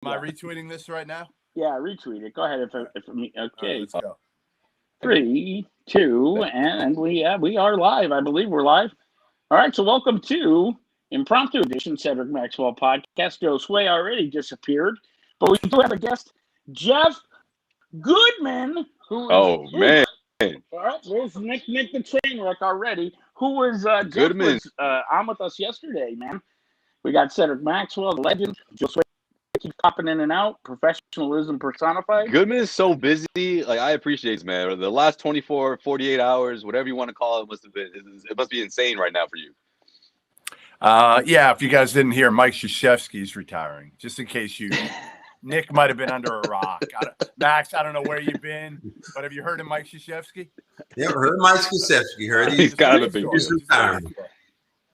I retweeting this right now? Yeah, retweet it. Go ahead. If okay. Right, let's go. 3, 2, and we are live. I believe we're live. All right, so welcome to Impromptu Edition Cedric Maxwell Podcast. Josue already disappeared, but we do have a guest, Jeff Goodman, man. All right, there's Nick the train wreck already. Who was Jeff Goodman. was on with us yesterday, man. We got Cedric Maxwell, the legend. Josue keeps popping in and out. Professionalism personified. Goodman is so busy. Like, I appreciate it, man. The last 24, 48 hours, whatever you want to call it, it must be insane right now for you. Yeah, if you guys didn't hear, Mike Krzyzewski's retiring. Just in case Nick might have been under a rock. Max, I don't know where you've been, but have you heard of Mike Krzyzewski? Never heard of Mike Krzyzewski. Heard he's got to be. He's retiring.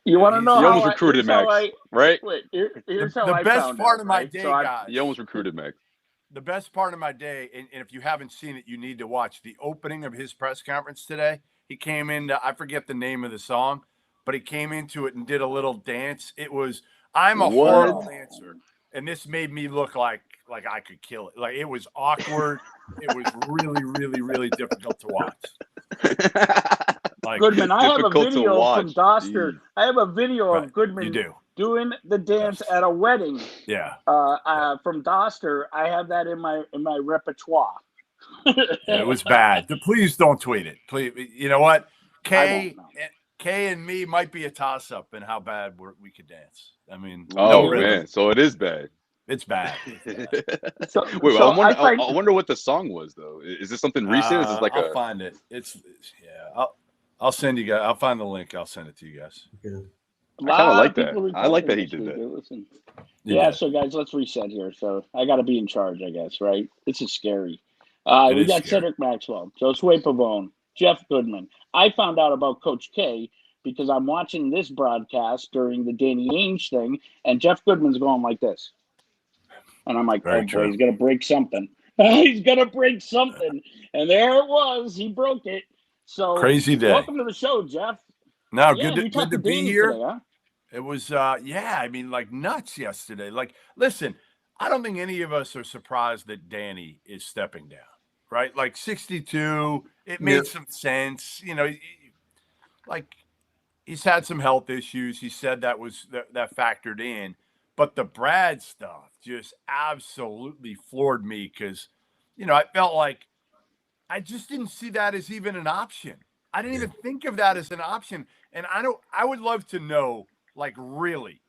You want to know he how almost recruited Max, right? Wait, here's how the I best found part out, of my right? day, So guys. He almost recruited Max. The best part of my day, and if you haven't seen it, you need to watch the opening of his press conference today. He came in, I forget the name of the song, but he came into it and did a little dance. It was, I'm a horrible dancer, and this made me look like I could kill it. Like, it was awkward. It was really, really, really difficult to watch. Like, Goodman, I have a video from Doster. Jeez. I have a video of Goodman doing the dance at a wedding. Yeah. From Doster. I have that in my repertoire. It was bad. Please don't tweet it. Please. You know what? Kay and me might be a toss-up in how bad we could dance. I mean, man. So it is bad. It's bad. I wonder what the song was, though. Is this something recent? Is this like I'll find it. I'll send you guys. I'll find the link. I'll send it to you guys. Okay. I kind of like that. I like that he did that. Listen. Yeah, so guys, let's reset here. So I got to be in charge, I guess, right? This is scary. We got Cedric Maxwell, Josue Pavon, Jeff Goodman. I found out about Coach K because I'm watching this broadcast during the Danny Ainge thing, and Jeff Goodman's going like this. And I'm like, boy, he's going to break something. He's going to break something. And there it was. He broke it. So crazy day. Welcome to the show, Jeff. No, good to be here. Today, huh? It was, I mean, like nuts yesterday. Like, listen, I don't think any of us are surprised that Danny is stepping down, right? Like 62, it made some sense. You know, like he's had some health issues. He said that factored in. But the Brad stuff just absolutely floored me because, you know, I felt like I just didn't see that as even an option. I didn't even think of that as an option. And I would love to know, like, really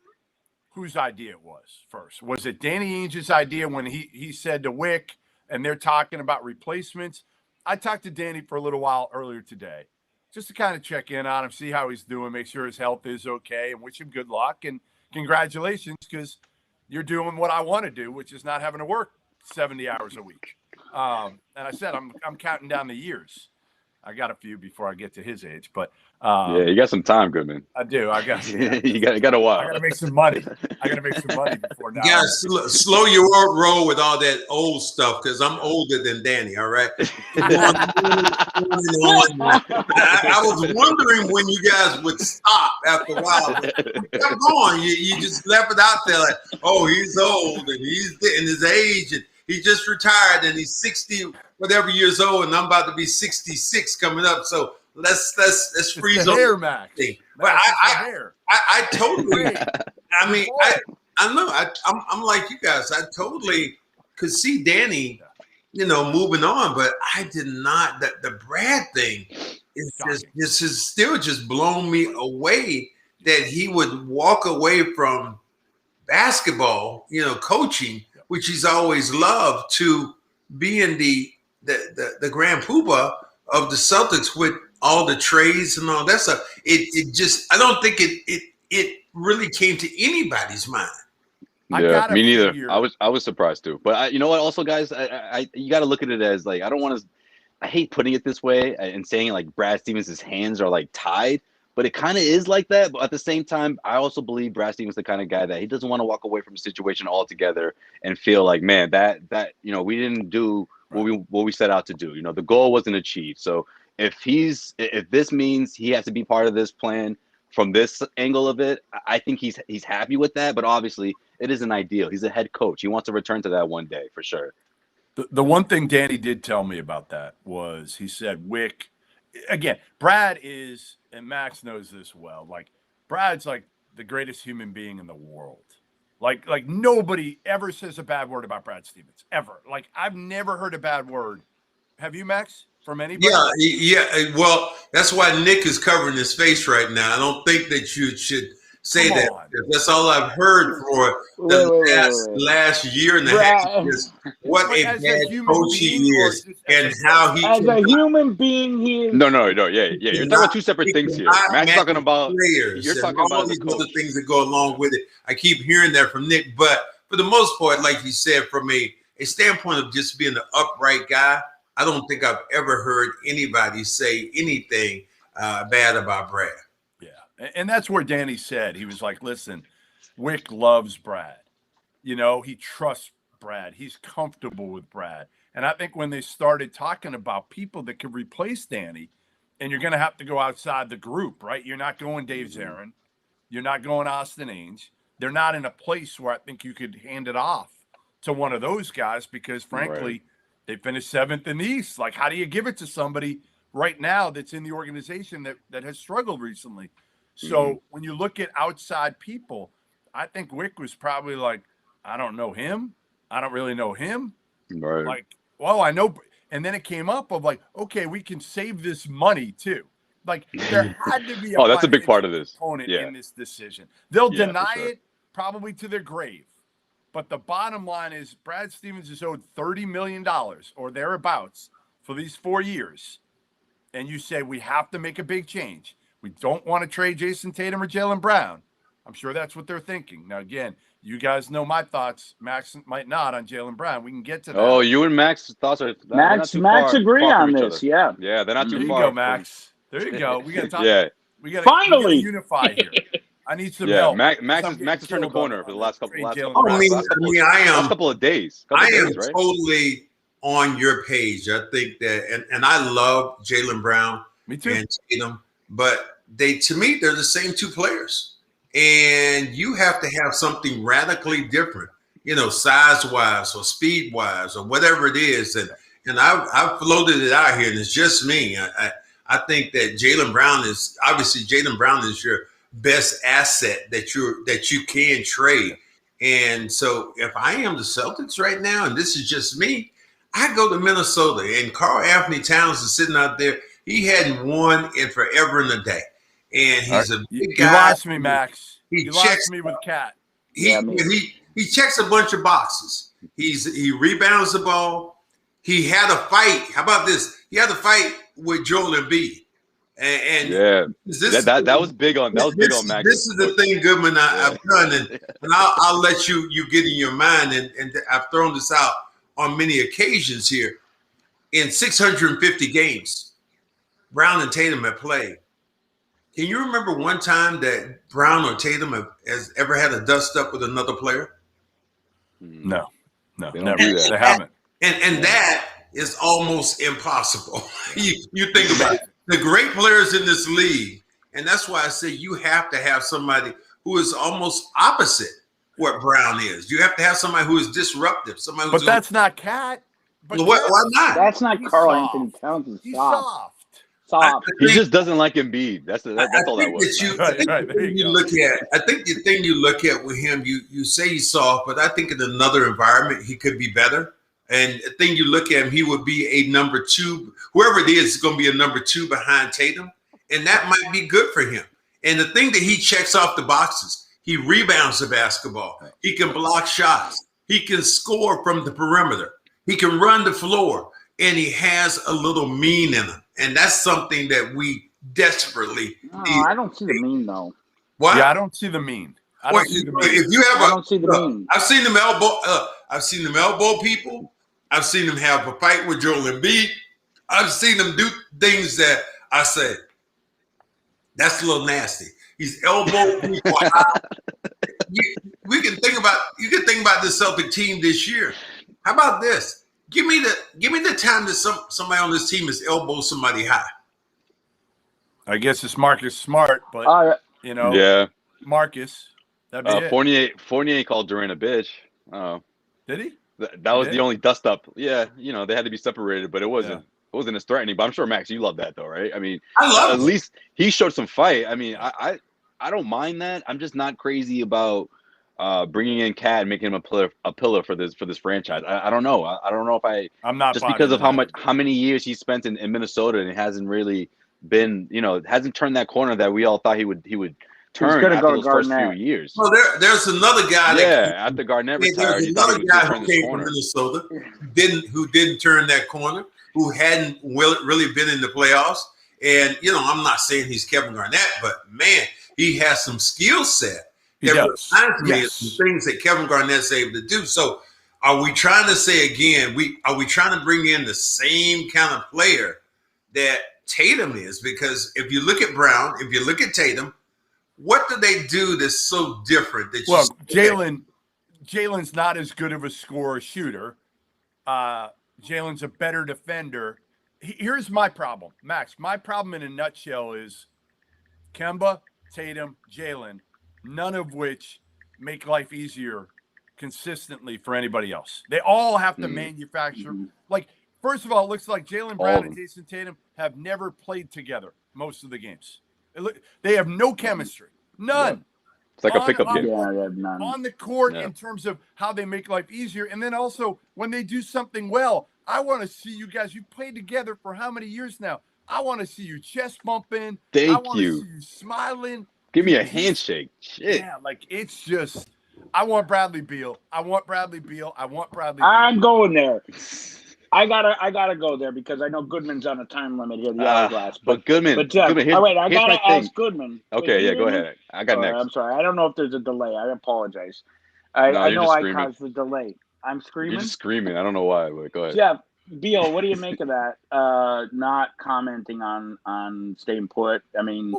whose idea it was first. Was it Danny Ainge's idea when he said to Wick and they're talking about replacements? I talked to Danny for a little while earlier today just to kind of check in on him, see how he's doing, make sure his health is okay, and wish him good luck. And congratulations, because you're doing what I want to do, which is not having to work 70 hours a week. And I said I'm counting down the years. I got a few before I get to his age, but you got some time, Goodman. I do. I got you got a while. I got to make some money. Before now. Yeah, slow your roll with all that old stuff because I'm older than Danny. All right. I was wondering when you guys would stop after a while. Come on, you just left it out there like, oh, he's old and he's in his age and he just retired and he's 60 whatever years old and I'm about to be 66 coming up. So let's freeze on hair, Max. But I totally. I mean, I know. I'm like you guys. I totally could see Danny, moving on, but I did not. That the Brad thing is still just blown me away that he would walk away from basketball, coaching, which he's always loved, to being the grand poobah of the Celtics with all the trades and all that stuff. It just, I don't think it really came to anybody's mind. Yeah, me neither. I was surprised too. But you know what? Also, guys, you got to look at it as like, I don't want to. I hate putting it this way and saying like Brad Stevens' hands are like tied, but it kind of is like that. But at the same time, I also believe Brad Stevens is the kind of guy that he doesn't want to walk away from a situation altogether and feel like, man, that we didn't do what we set out to do. The goal wasn't achieved. So if this means he has to be part of this plan from this angle of it, I think he's happy with that. But obviously, it isn't ideal. He's a head coach. He wants to return to that one day for sure. The one thing Danny did tell me about that was he said Wick, again, Brad is, and Max knows this well, like Brad's like the greatest human being in the world. Like nobody ever says a bad word about Brad Stevens, ever. Like I've never heard a bad word. Have you, Max? From anybody? Yeah. Well, that's why Nick is covering his face right now. I don't think that you should say that. That's all I've heard for the last year and a half is what a bad coach he is and how he as a human being he is. No. Yeah. You're talking about two separate things here. Matt's talking about players. You're talking about all these other things that go along with it. I keep hearing that from Nick, but for the most part, like you said, from a standpoint of just being an upright guy, I don't think I've ever heard anybody say anything bad about Brad. Yeah, and that's where Danny said. He was like, listen, Wick loves Brad. You know, he trusts Brad. He's comfortable with Brad. And I think when they started talking about people that could replace Danny, and you're going to have to go outside the group, right? You're not going Dave Zarin. You're not going Austin Ainge. They're not in a place where I think you could hand it off to one of those guys because, frankly, they finished 7th in the East. Like, how do you give it to somebody right now that's in the organization that has struggled recently? So when you look at outside people, I think Wick was probably like, I don't know him. I don't really know him. Right. Like, well, I know. And then it came up of like, okay, we can save this money too. Like there had to be that's a big part of this component in this decision. They'll deny it probably to their grave. But the bottom line is Brad Stevens is owed $30 million or thereabouts for these 4 years. And you say we have to make a big change. We don't want to trade Jason Tatum or Jaylen Brown. I'm sure that's what they're thinking. Now, again, you guys know my thoughts. Max might not on Jaylen Brown. We can get to that. Oh, you and Max's thoughts are Max agree on this. Yeah. Yeah, they're not too far. There you go, Max. There you go. We got to talk. We got to unify here. I need some help. Max has turned the corner for the last couple last couple of days. I am totally on your page. I think that, and I love Jaylen Brown. Me too. And Tatum, but to me, they're the same two players. And you have to have something radically different, size-wise or speed-wise or whatever it is. And I've floated it out here, and it's just me. I think that Jaylen Brown is your best asset that you can trade. And so if I am the Celtics right now, and this is just me, I go to Minnesota, and Karl Anthony Towns is sitting out there. He hadn't won in forever and a day. And he's a big guy. You lost me, Max. You lost me with Cat. He checks a bunch of boxes. He rebounds the ball. He had a fight. How about this? He had a fight with Joel Embiid. And that was big on Max. This is the thing, Goodman, I've done, and I'll let you get in your mind, and I've thrown this out on many occasions here. In 650 games, Brown and Tatum have played. Can you remember one time that Brown or Tatum has ever had a dust-up with another player? No, they never. They haven't. And that is almost impossible. You think about it. The great players in this league, and that's why I say you have to have somebody who is almost opposite what Brown is. You have to have somebody who is disruptive. Somebody who's that's not Cat. But why not? That's not Karl Anthony Towns. He's soft. He just doesn't like Embiid. That's all that was. I think the thing you look at with him, you say he's soft, but I think in another environment he could be better. And the thing you look at him, he would be a number 2. Whoever it is going to be a number 2 behind Tatum, and that might be good for him. And the thing that he checks off the boxes, he rebounds the basketball. He can block shots. He can score from the perimeter. He can run the floor, and he has a little mean in him. And that's something that we desperately need. I don't see the mean, though. What? Yeah, I don't see the mean. I don't see the mean. I've seen them elbow. I've seen them elbow people. I've seen them have a fight with Joel Embiid. I've seen them do things that I said, that's a little nasty. He's elbowed people out. You can think about the Celtic team this year. How about this? Give me the time that somebody on this team has elbowed somebody high. I guess it's Marcus Smart, but Yeah. Marcus. That'd be it. Fournier called Durant a bitch. Did he? That was the only dust up. Yeah, they had to be separated, but it wasn't as threatening. But I'm sure, Max, you love that though, right? I mean, I love at least he showed some fight. I mean, I don't mind that. I'm just not crazy about bringing in Cat and making him a pillar for this franchise. I don't know. I don't know if I'm not just because of how many years he spent in Minnesota and it hasn't really been, hasn't turned that corner that we all thought he would turn after those first few years. Well, there's another guy. After Garnett retired, there's another guy who came from Minnesota who didn't turn that corner, who hadn't really been in the playoffs. And I'm not saying he's Kevin Garnett, but man, he has some skill set that reminds me of some things that Kevin Garnett's able to do. So, are we trying to say again? Are we trying to bring in the same kind of player that Tatum is? Because if you look at Brown, if you look at Tatum, what do they do that's so different? Jalen's not as good of a scorer shooter. Jalen's a better defender. Here's my problem, Max. My problem in a nutshell is Kemba, Tatum, Jalen, none of which make life easier consistently for anybody else. They all have to manufacture. Like, first of all, it looks like Jalen Brown and Jason Tatum have never played together most of the games. They have no chemistry. None. It's like a pickup game. On the court in terms of how they make life easier. And then also when they do something well, I want to see you guys. You've played together for how many years now? I want to see you chest bumping. Thank I want you. to see you smiling. Give me a handshake. Shit. Yeah, it's just I want Bradley Beal. I'm going there. I gotta go there because I know Goodman's on a time limit here. The hourglass, but Goodman. I gotta ask Goodman. Okay, go ahead. I got next. I'm sorry. I don't know if there's a delay. I apologize. I know I caused the delay. I'm screaming. You're just screaming. I don't know why. But go ahead. Jeff, Beal, what do you make of that? Not commenting on staying put. I mean,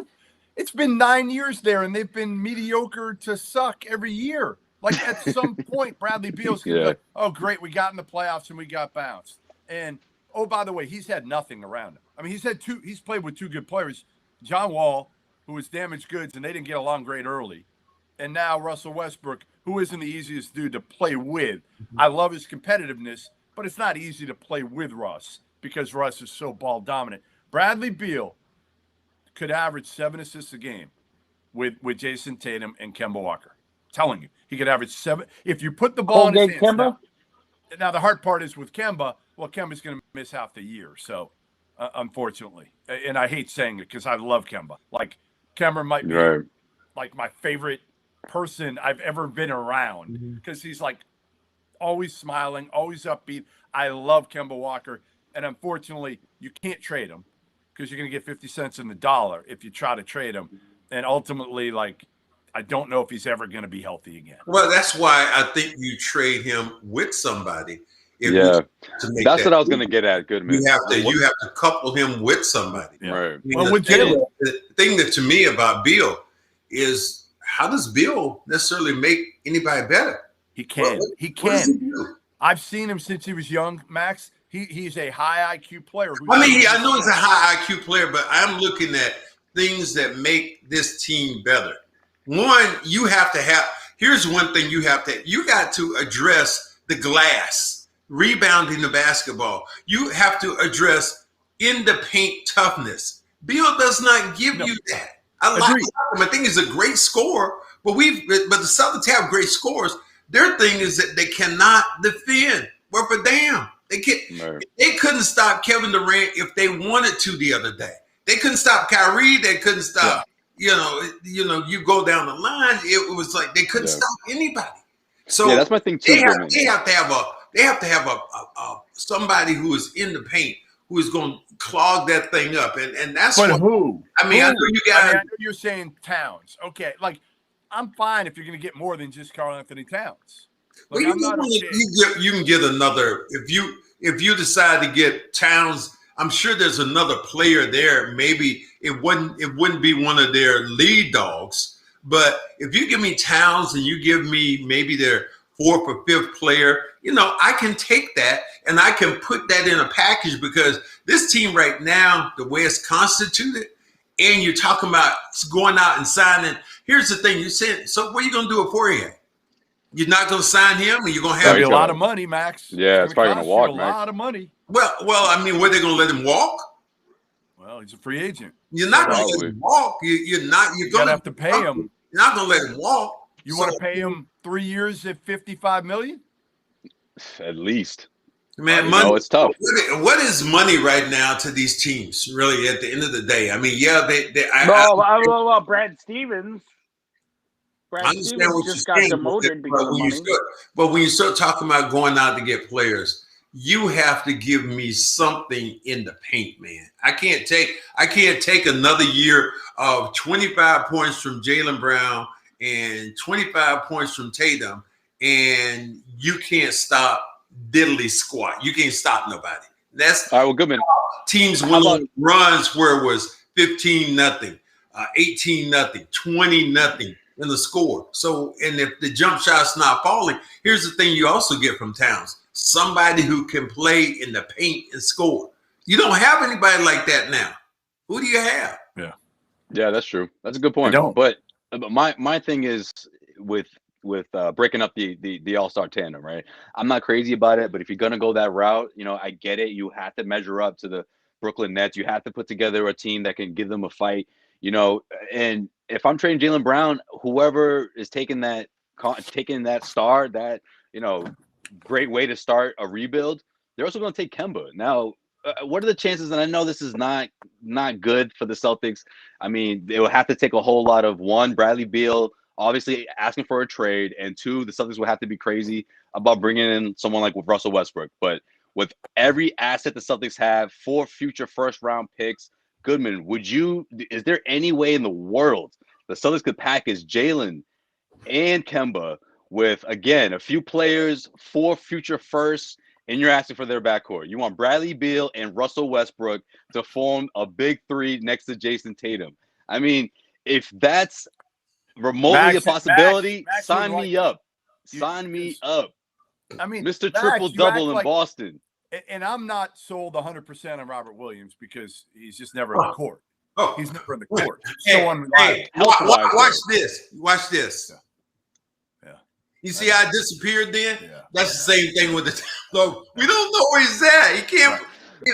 it's been 9 years there, and they've been mediocre to suck every year. Like, at some point, Bradley Beal's going to be like, oh, great, we got in the playoffs and we got bounced. And, oh, by the way, he's had nothing around him. I mean, he's played with two good players, John Wall, who was damaged goods, and they didn't get along great early. And now Russell Westbrook, who isn't the easiest dude to play with. I love his competitiveness, but it's not easy to play with Russ because Russ is so ball dominant. Bradley Beal could average 7 assists a game with Jason Tatum and Kemba Walker. Telling you, he could average 7. If you put the ball in his hands. Now, the hard part is with Kemba. Well, Kemba's going to miss half the year, so unfortunately. And I hate saying it because I love Kemba. Like, Kemba might be like my favorite person I've ever been around because he's like always smiling, always upbeat. I love Kemba Walker, and unfortunately, you can't trade him because you're going to get 50 cents in the dollar if you try to trade him. And ultimately, like, I don't know if he's ever going to be healthy again. Well, that's why I think you trade him with somebody. That's what I was going to get at. Goodman. You have to couple him with somebody. Yeah. Right. Well, with Jalen, the thing that to me about Beal is how does Beal necessarily make anybody better? He can. He can. I've seen him since he was young, Max. He's a high IQ player. I know he's a high IQ player, but I'm looking at things that make this team better. One, you have to have. Here's one thing you got to address the glass, rebounding the basketball. You have to address in the paint toughness. Beal does not give you that. I like him. I think he's a great scorer, but the Celtics have great scorers. Their thing is that they cannot defend. Well, for damn, they can't. Right. They couldn't stop Kevin Durant if they wanted to the other day. They couldn't stop Kyrie. They couldn't stop. Yeah. You go down the line. It was like they couldn't stop anybody. So that's my thing too. They have to have a somebody who is in the paint who is going to clog that thing up, and that's who? I mean, I know you guys. I know you're saying Towns. Okay, like I'm fine if you're going to get more than just Karl Anthony Towns. Like, you can get another if you decide to get Towns. I'm sure there's another player there. Maybe it wouldn't be one of their lead dogs. But if you give me Towns and you give me maybe their 4th or 5th player, I can take that and I can put that in a package because this team right now, the way it's constituted, and you're talking about going out and signing. Here's the thing: you said, so what are you going to do it for him? You're not going to sign him, and you're going to have a lot of money, Max. Yeah, it's probably going to walk, Max. A lot of money. Well, I mean, were they going to let him walk? Well, he's a free agent. You're not going to let him walk. You're going to have to pay him. You're not going to let him walk. You want to pay him 3 years at $55 million? At least. Man, money. It's tough. What is money right now to these teams? Really, at the end of the day, I mean, yeah, well, Brad Stevens. I understand what just you're got saying, demoted because of money. But when you start talking about going out to get players, you have to give me something in the paint, man. I can't take another year of 25 points from Jaylen Brown and 25 points from Tatum, and you can't stop diddly squat. You can't stop nobody. That's all right. Well, Goodman. Teams went on runs where it was 15-0, 18-0, 20-0 in the score. So, and if the jump shot's not falling, here's the thing you also get from Towns: somebody who can play in the paint and score. You don't have anybody like that now. Who do you have? Yeah, that's true. That's a good point. But my thing is with breaking up the All-Star tandem, right? I'm not crazy about it, but if you're gonna go that route, I get it. You have to measure up to the Brooklyn Nets. You have to put together a team that can give them a fight. And if I'm trading Jaylen Brown, whoever is taking that star, that great way to start a rebuild, they're also going to take Kemba. Now, what are the chances? And I know this is not good for the Celtics. I mean, they will have to take a whole lot of, one, Bradley Beal obviously asking for a trade, and two, the Celtics will have to be crazy about bringing in someone like Russell Westbrook. But with every asset the Celtics have, 4 future first-round picks, Goodman, is there any way in the world the Celtics could package Jaylen and Kemba with, again, a few players, 4 future firsts, and you're asking for their backcourt? You want Bradley Beal and Russell Westbrook to form a big 3 next to Jason Tatum. I mean, if that's remotely a possibility, sign me up. Sign me up. I mean, Mr. Triple-Double in Boston. And I'm not sold 100% on Robert Williams because he's just never in the court. Oh, he's never in the court. Watch this. Watch this. Yeah. You see how I disappeared then? Yeah. That's the same thing with the. So we don't know where he's at. He can't.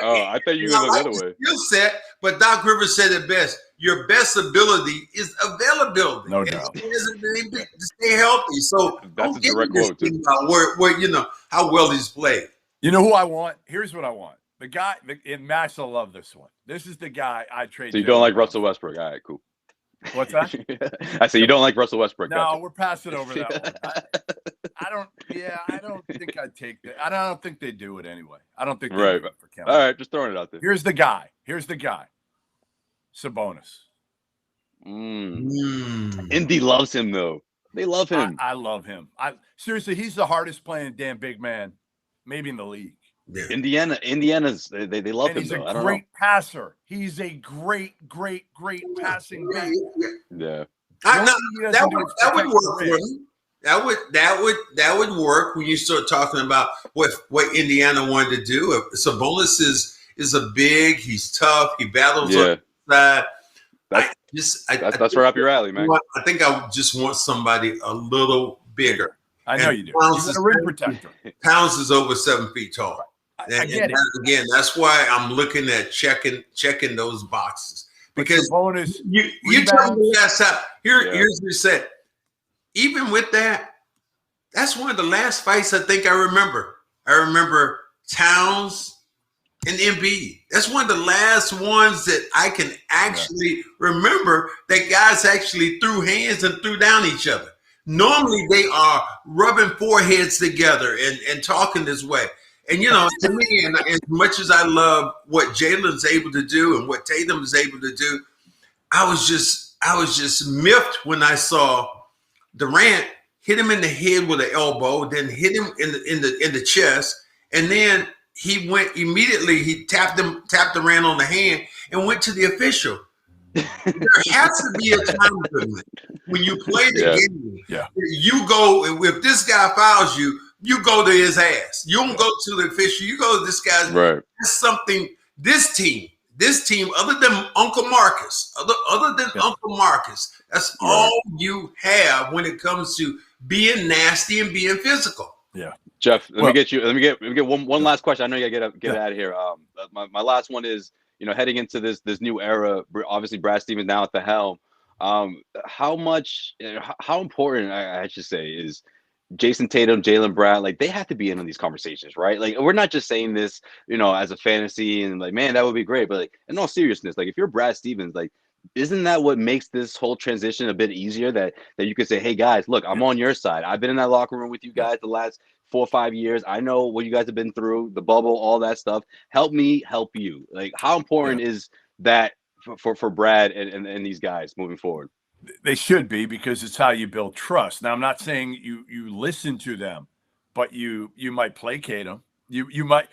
Oh, I thought you were going the other way. Skill set, but Doc Rivers said it best. Your best ability is availability. No doubt. To stay healthy. So that's a direct quote. About where how well he's played. You know who I want? Here's what I want. The guy, and Max will love this one. This is the guy I trade. So you don't like Russell Westbrook? All right, cool. What's that? I said you don't like Russell Westbrook. No, gotcha. we're passing over that one. I don't think I'd take that. I don't think they do it anyway. I don't think they do it for Kemba. All right, just throwing it out there. Here's the guy. Sabonis. Indy loves him though. They love him. I love him. Seriously, he's the hardest playing damn big man, maybe in the league. Yeah. Indiana's they love him. He's though. a great passer. He's a great passing big. Yeah. That would work for me. That would work when you start talking about what Indiana wanted to do. Sabonis is a big. He's tough. He battles on the side. That's right up your alley, man. I think I just want somebody a little bigger. I know you do. He's a rim protector. Towns is over 7 feet tall. I get it. Again, that's why I'm looking at checking those boxes. Because bonus, you told me last time. Here's what you said. Even with that, that's one of the last fights I think I remember. I remember Towns and Embiid. That's one of the last ones that I can actually remember that guys actually threw hands and threw down each other. Normally they are rubbing foreheads together and talking this way. And, to me, and as much as I love what Jaylen's able to do and what Tatum is able to do, I was just miffed when I saw Durant hit him in the head with an elbow, then hit him in the chest, and then he went immediately. He tapped Durant on the hand and went to the official. There has to be a time when you play the game. Yeah. You go, if this guy fouls you, you go to his ass. You don't go to the official. You go to this guy's. Right. That's something this team, this team, other than Uncle Marcus, other than Uncle Marcus, that's all you have when it comes to being nasty and being physical. Yeah. Jeff, let me get one last question. I know you gotta get out of here. My last one is, heading into this new era, obviously Brad Stevens now at the helm. How important, I should say, is Jason Tatum, Jaylen Brown, like they have to be in on these conversations, right? Like we're not just saying this, as a fantasy and like, man, that would be great. But like in all seriousness, like if you're Brad Stevens, like isn't that what makes this whole transition a bit easier? That you could say, hey guys, look, I'm on your side. I've been in that locker room with you guys the last 4 or 5 years. I know what you guys have been through, the bubble, all that stuff. Help me help you. Like how important is that for Brad and these guys moving forward? They should be, because it's how you build trust. Now, I'm not saying you listen to them, but you might placate them. You might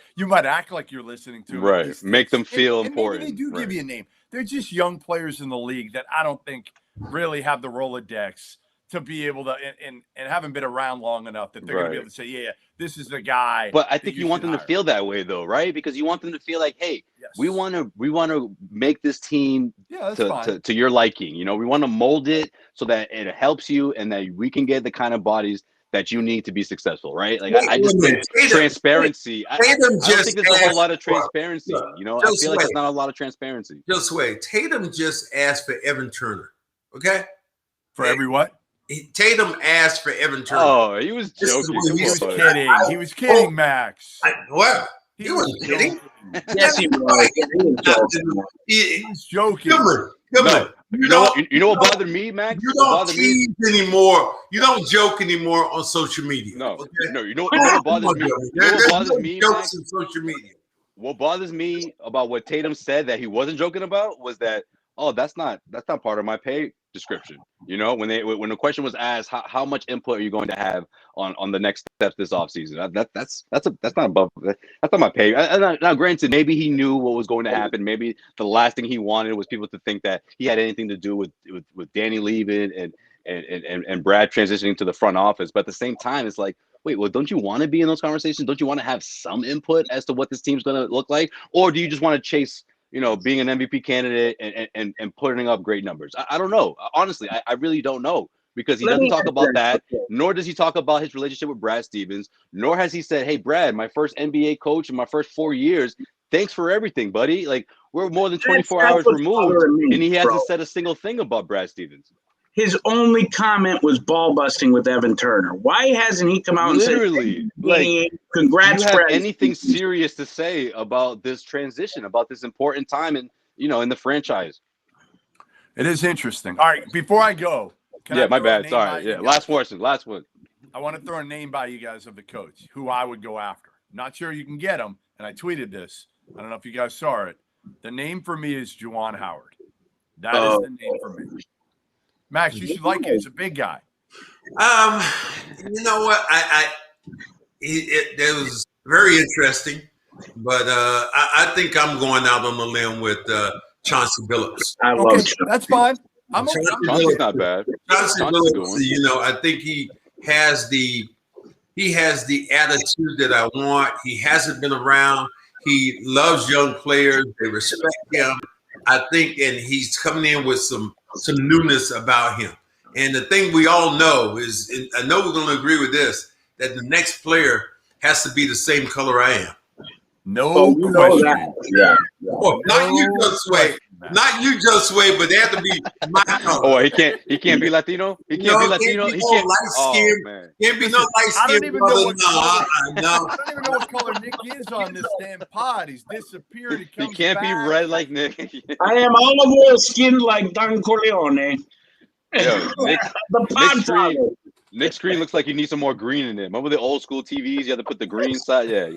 act like you're listening to them. Right. Make them feel important. Maybe they do give you a name. They're just young players in the league that I don't think really have the Rolodex to be able to and haven't been around long enough that they're going to be able to say, yeah, this is the guy. But I think you want them to feel that way though, right? Because you want them to feel like, hey, we want to make this team to your liking. We want to mold it so that it helps you and that we can get the kind of bodies that you need to be successful, right? Like I just think transparency. I don't think there's a whole lot of transparency. I feel like there's not a lot of transparency. Josue, Tatum just asked for Evan Turner. Okay? For every what? Tatum asked for Evan Turner. Oh, he was joking. He was kidding. He was kidding, Max. What? He wasn't kidding. Yes, he was. He was joking. Come on. You know what bothered me, Max? You don't tease anymore. You don't joke anymore on social media. No, okay? no. You know what bothers me? What bothers me, Max? On social media. What bothers me about what Tatum said that he wasn't joking about was that, that's not part of my pay description. When the question was asked, how much input are you going to have on the next steps this offseason? That's not above. That's not my pay. Now, granted, maybe he knew what was going to happen. Maybe the last thing he wanted was people to think that he had anything to do with Danny leaving and Brad transitioning to the front office. But at the same time, it's like, wait, well, don't you want to be in those conversations? Don't you want to have some input as to what this team's going to look like, or do you just want to chase being an MVP candidate and putting up great numbers? I don't know. Honestly, I really don't know, because he doesn't talk about that, nor does he talk about his relationship with Brad Stevens, nor has he said, hey, Brad, my first NBA coach in my first 4 years, thanks for everything, buddy. Like, we're more than 24 hours removed, and he hasn't said a single thing about Brad Stevens. His only comment was ball busting with Evan Turner. Why hasn't he come out and said, like, congrats, do you have Brad? anything serious to say about this transition, about this important time in the franchise? It is interesting. All right, before I go, my bad. Sorry. Yeah, last one. I want to throw a name by you guys of the coach who I would go after. Not sure you can get him, and I tweeted this. I don't know if you guys saw it. The name for me is Juwan Howard. That is the name for me. Max, you should like it. He's a big guy. You know what? It was very interesting, but I think I'm going out on the limb with Chauncey Billups. I love that's fine. Chauncey's not bad. Chauncey Billups, I think he has the attitude that I want. He hasn't been around. He loves young players. They respect him. I think, and he's coming in with some newness about him. And the thing we all know is, and I know we're going to agree with this, that the next player has to be the same color I am. No question. Yeah. Oh, not you, Josue. Not you, Josue, but they have to be my color. Oh, he can't be Latino? He can't be Latino? He can't. Light skin. Can't be no light skin. I don't even know what color. No. I don't even know what color Nick is on this damn pod. He's disappeared. He can't be red like Nick. I am olive oil skinned like Don Corleone. Yo, Nick's screen looks like you need some more green in it. Remember the old school TVs? You had to put the green side. Yeah.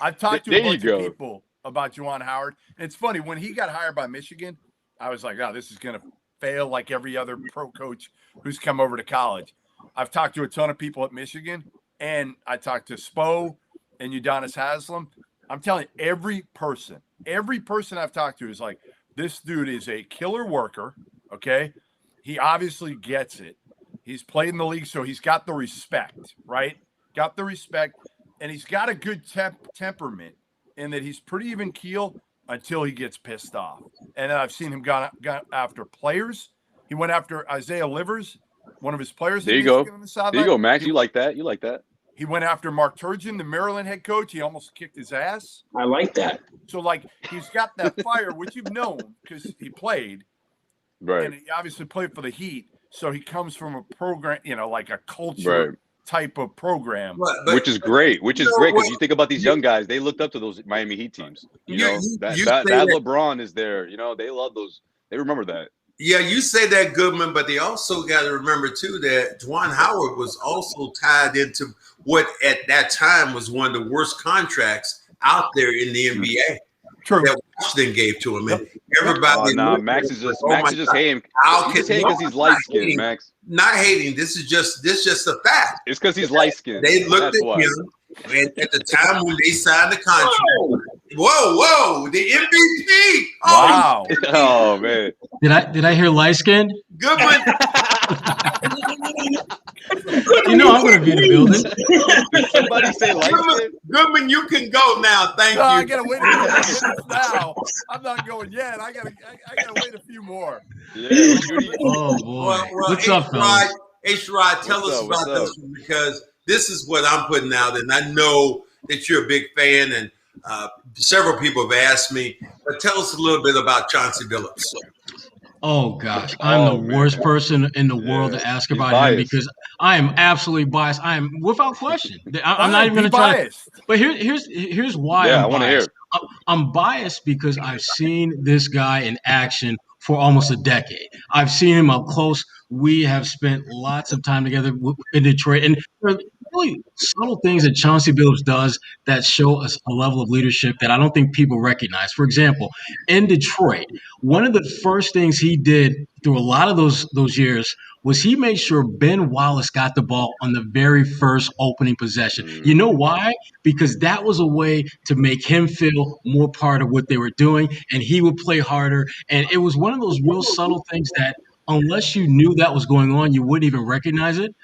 I've talked to a bunch of people about Juwan Howard. And it's funny, when he got hired by Michigan, I was like, this is going to fail like every other pro coach who's come over to college. I've talked to a ton of people at Michigan, and I talked to Spo and Udonis Haslem. I'm telling you, every person I've talked to is like, this dude is a killer worker, okay? He obviously gets it. He's played in the league, so he's got the respect, right? Got the respect, and he's got a good temperament in that he's pretty even keel, until he gets pissed off. And then I've seen him got after players. He went after Isaiah Livers, one of his players. There you go. There you go, Max. You like that? You like that? He went after Mark Turgeon, the Maryland head coach. He almost kicked his ass. I like that. So, like, he's got that fire, which you've known because he played. Right. And he obviously played for the Heat. So he comes from a program, like a culture type of program. Which is great. Which is great because you think about these young guys. They looked up to those Miami Heat teams. That LeBron is there. They love those. They remember that. Yeah, you say that, Goodman, but they also got to remember, too, that Juwan Howard was also tied into what at that time was one of the worst contracts out there in the NBA. True. That Washington gave to him. And everybody. Max is just hating. He's just hating because he's light skinned, Max. Not hating. This is just a fact. It's because he's light skinned. They looked at him, and at the time when they signed the contract. Whoa, the MVP. Wow. Oh man. Did I hear light skinned? Good one. I'm going to be in the building. Did somebody say light skinned? Goodman, you can go now. Thank you. I gotta wait a few minutes now. I'm not going yet. I gotta wait a few more. Yeah. Oh boy. Well, what's up, fellas? H-Rod, tell us about this one, because this is what I'm putting out, and I know that you're a big fan, and several people have asked me. But tell us a little bit about Chauncey Billups. Oh gosh, I'm the worst person in the world to ask about him because I am absolutely biased. I am without question. I'm not even going to try. But here's why. Yeah, I want to hear. I'm biased because I've seen this guy in action for almost a decade. I've seen him up close. We have spent lots of time together in Detroit, and there are really subtle things that Chauncey Billups does that show us a level of leadership that I don't think people recognize. For example, in Detroit, one of the first things he did through a lot of those years was he made sure Ben Wallace got the ball on the very first opening possession. You know why? Because that was a way to make him feel more part of what they were doing, and he would play harder. And it was one of those real subtle things that unless you knew that was going on, you wouldn't even recognize it.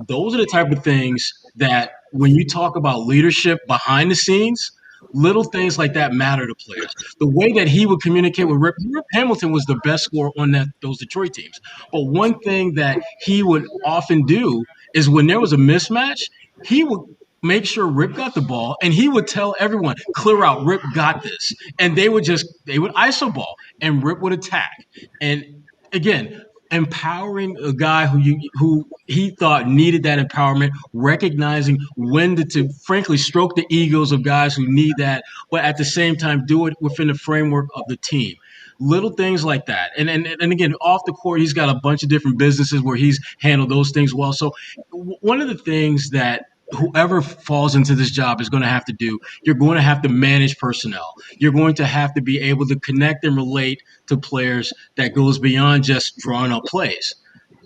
Those are the type of things that when you talk about leadership behind the scenes, little things like that matter to players. The way that he would communicate with Rip Hamilton was the best scorer on those Detroit teams. But one thing that he would often do is when there was a mismatch, he would make sure Rip got the ball, and he would tell everyone, clear out, Rip got this. And they would iso ball, and Rip would attack. And again, empowering a guy who he thought needed that empowerment, recognizing when to frankly stroke the egos of guys who need that, but at the same time do it within the framework of the team. Little things like that. And again, off the court, he's got a bunch of different businesses where he's handled those things well. So one of the things that whoever falls into this job is going to have to do, you're going to have to manage personnel. You're going to have to be able to connect and relate to players that goes beyond just drawing up plays.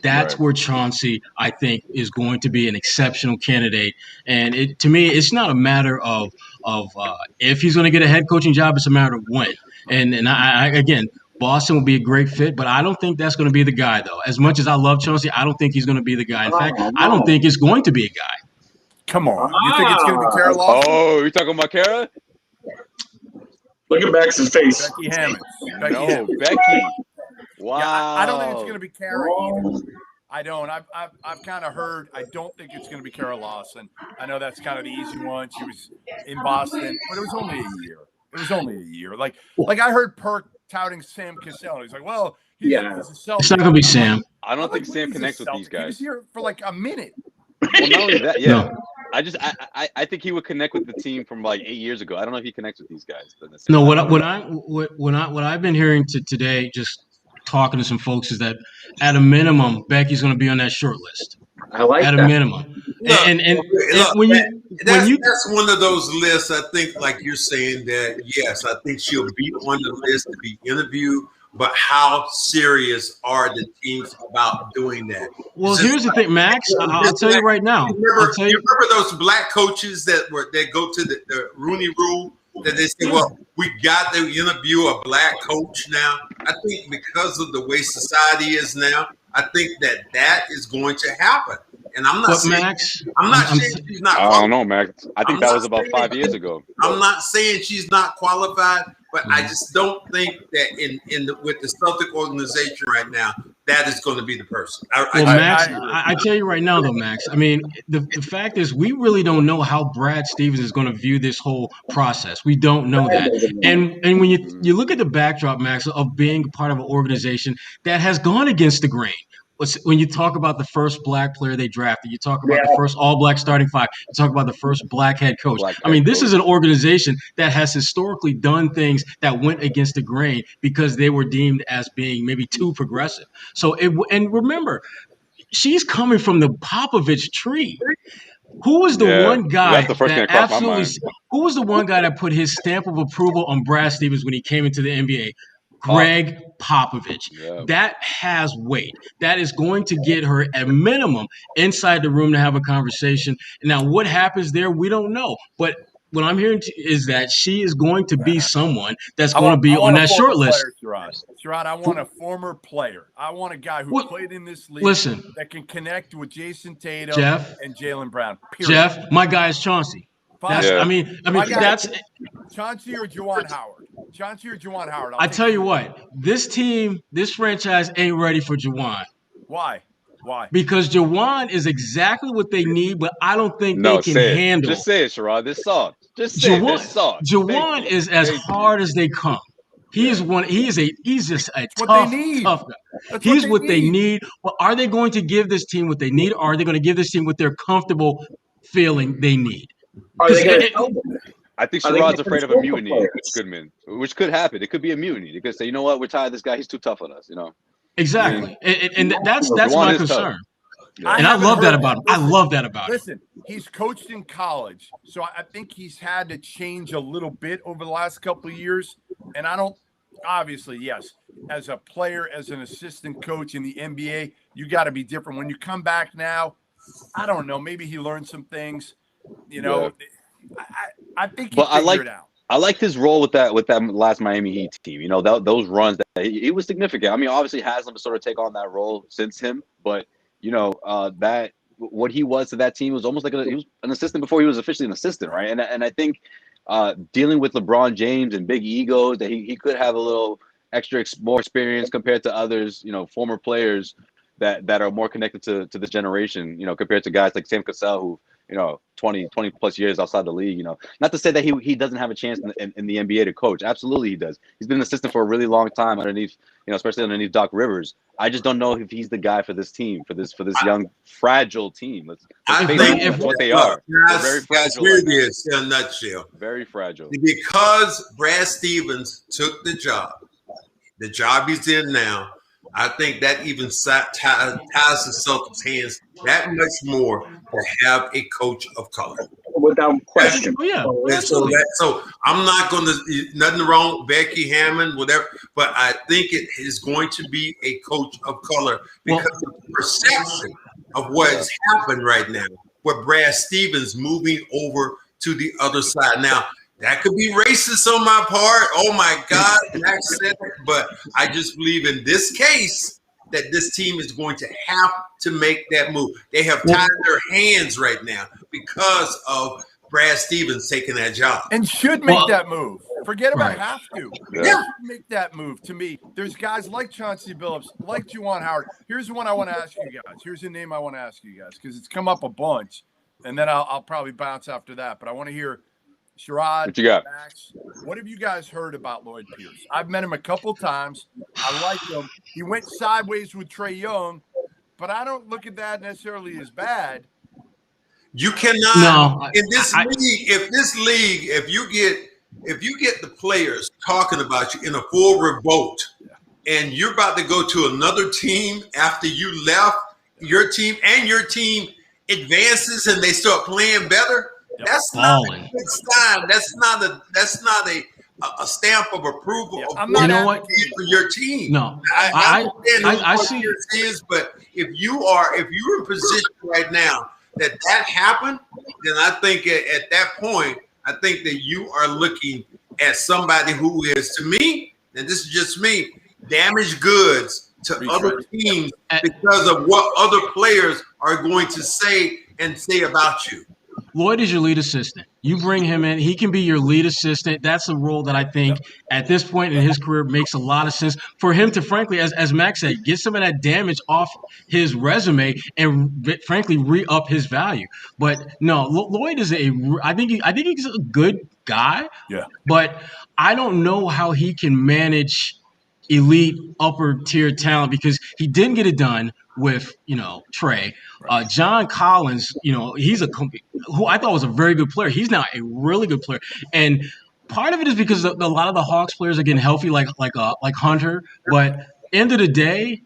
That's where Chauncey, I think, is going to be an exceptional candidate. And to me, it's not a matter of if he's going to get a head coaching job, it's a matter of when. And I again, Boston will be a great fit, but I don't think that's going to be the guy, though. As much as I love Chauncey, I don't think he's going to be the guy. In fact, I don't think it's going to be a guy. Come on. You think it's going to be Kara Lawson? Oh, you're talking about Kara? Look at Max's face. Becky Hammond. Becky. Wow. Yeah, I don't think it's going to be Kara either. I don't. I've kind of heard. I don't think it's going to be Kara Lawson. I know that's kind of the easy one. She was in Boston, but it was only a year. Like I heard Perk touting Sam Cassell. He's like, well, he's a Celtic. It's not going to be Sam. I don't think Sam connects with these guys. He was here for like a minute. Well, not only that, yeah. No. I think he would connect with the team from like 8 years ago. I don't know if he connects with these guys. No, what I've been hearing today, just talking to some folks, is that at a minimum, Becky's going to be on that short list. I like at that. a minimum. That's one of those lists. I think, like you're saying, that yes, I think she'll be on the list to be interviewed. But how serious are the teams about doing that? Well, here's the thing, Max. I'll tell you right now. Remember those black coaches that go to the Rooney Rule, that they say, well, we got to interview a black coach now. I think because of the way society is now, I think that is going to happen. And I'm not saying, Max, I'm not saying she's not qualified. I don't know, Max. I think that was about 5 years ago. I'm not saying she's not qualified, but I just don't think that with the Celtic organization right now, that is going to be the person. Max, I tell you right now, though, Max, I mean, the fact is we really don't know how Brad Stevens is going to view this whole process. We don't know that. And when you look at the backdrop, Max, of being part of an organization that has gone against the grain. When you talk about the first black player they drafted, you talk about the first all-black starting five, you talk about the first black head coach. This is an organization that has historically done things that went against the grain because they were deemed as being maybe too progressive. So, and remember, she's coming from the Popovich tree. Who was the one guy who was the one guy that put his stamp of approval on Brad Stevens when he came into the NBA? Greg Popovich. Yeah. That has weight. That is going to get her at minimum inside the room to have a conversation. Now, what happens there, we don't know. But what I'm hearing is that she is going to be someone that's going to be on that short list. Sherrod, I want a former player. I want a guy who played in this league that can connect with Jason Tatum and Jaylen Brown. Period. Jeff, my guy is Chauncey. That's Chauncey or Juwan Howard. Chauncey or Juwan Howard. I tell you what, this franchise ain't ready for Juwan. Why? Because Juwan is exactly what they need, but I don't think they can handle. Just say it, Sherrod. This song. Just say it. This song. Juwan is as hard as they come. He's just a tough guy. He's what they need. But are they going to give this team what they need, or are they going to give this team what they're comfortable feeling they need? I think Sherrod's afraid of a mutiny, Goodman, which could happen. It could be a mutiny. They could say, you know what, we're tired of this guy. He's too tough on us, Exactly. And that's my concern. Yeah. And I love that about him. I love that about him. Listen, he's coached in college, so I think he's had to change a little bit over the last couple of years. And obviously, yes, as a player, as an assistant coach in the NBA, you got to be different. When you come back now, I don't know, maybe he learned some things. I think he figured it out. I liked his role with that last Miami Heat team. Those runs that it was significant. I mean, obviously Haslam has sort of take on that role since him, but that what he was to that team was almost like he was an assistant before he was officially an assistant, right? And I think dealing with LeBron James and big egos, that he could have a little more experience compared to others, former players that are more connected to this generation, compared to guys like Sam Cassell who 20 plus years outside the league, not to say that he doesn't have a chance in the NBA to coach. Absolutely he does. He's been an assistant for a really long time underneath, especially underneath Doc Rivers. I just don't know if he's the guy for this team, for this young, fragile team. I think what they are. Very fragile. Here it is in a nutshell. Very fragile. Because Brad Stevens took the job he's in now, I think that even ties the Celtics' hands that much more to have a coach of color. Without question. So I'm not going to, nothing wrong, Becky Hammond, whatever, but I think it is going to be a coach of color because of the perception of what's happened right now, where Brad Stevens moving over to the other side. Now, that could be racist on my part. Oh, my God. Max said it. But I just believe in this case that this team is going to have to make that move. They have tied their hands right now because of Brad Stevens taking that job. And should make that move. Forget about have to. Yeah. Make that move. To me, there's guys like Chauncey Billups, like Juwan Howard. Here's the one I want to ask you guys. Here's the name I want to ask you guys because it's come up a bunch. And then I'll probably bounce after that. But I want to hear Sherrod, what you got? Max, what have you guys heard about Lloyd Pierce? I've met him a couple times. I like him. He went sideways with Trae Young, but I don't look at that necessarily as bad. You cannot in this league. If you get the players talking about you in a full revolt, and you're about to go to another team after you left your team, and your team advances and they start playing better. That's not a good sign. That's not a stamp of approval. I'm not for your team. No, I see your teams, but if you're in position right now that happened, then I think at that point, I think that you are looking at somebody who is, to me, and this is just me, damaged goods to other teams because of what other players are going to say about you. Lloyd is your lead assistant. You bring him in. He can be your lead assistant. That's a role that I think at this point in his career makes a lot of sense for him to, frankly, as Max said, get some of that damage off his resume and, frankly, re-up his value. But no, Lloyd is I think he's a good guy. Yeah. But I don't know how he can manage elite upper tier talent because he didn't get it done with, Trey. John Collins, he's who I thought was a very good player. He's now a really good player. And part of it is because a lot of the Hawks players are getting healthy, like Hunter. But end of the day,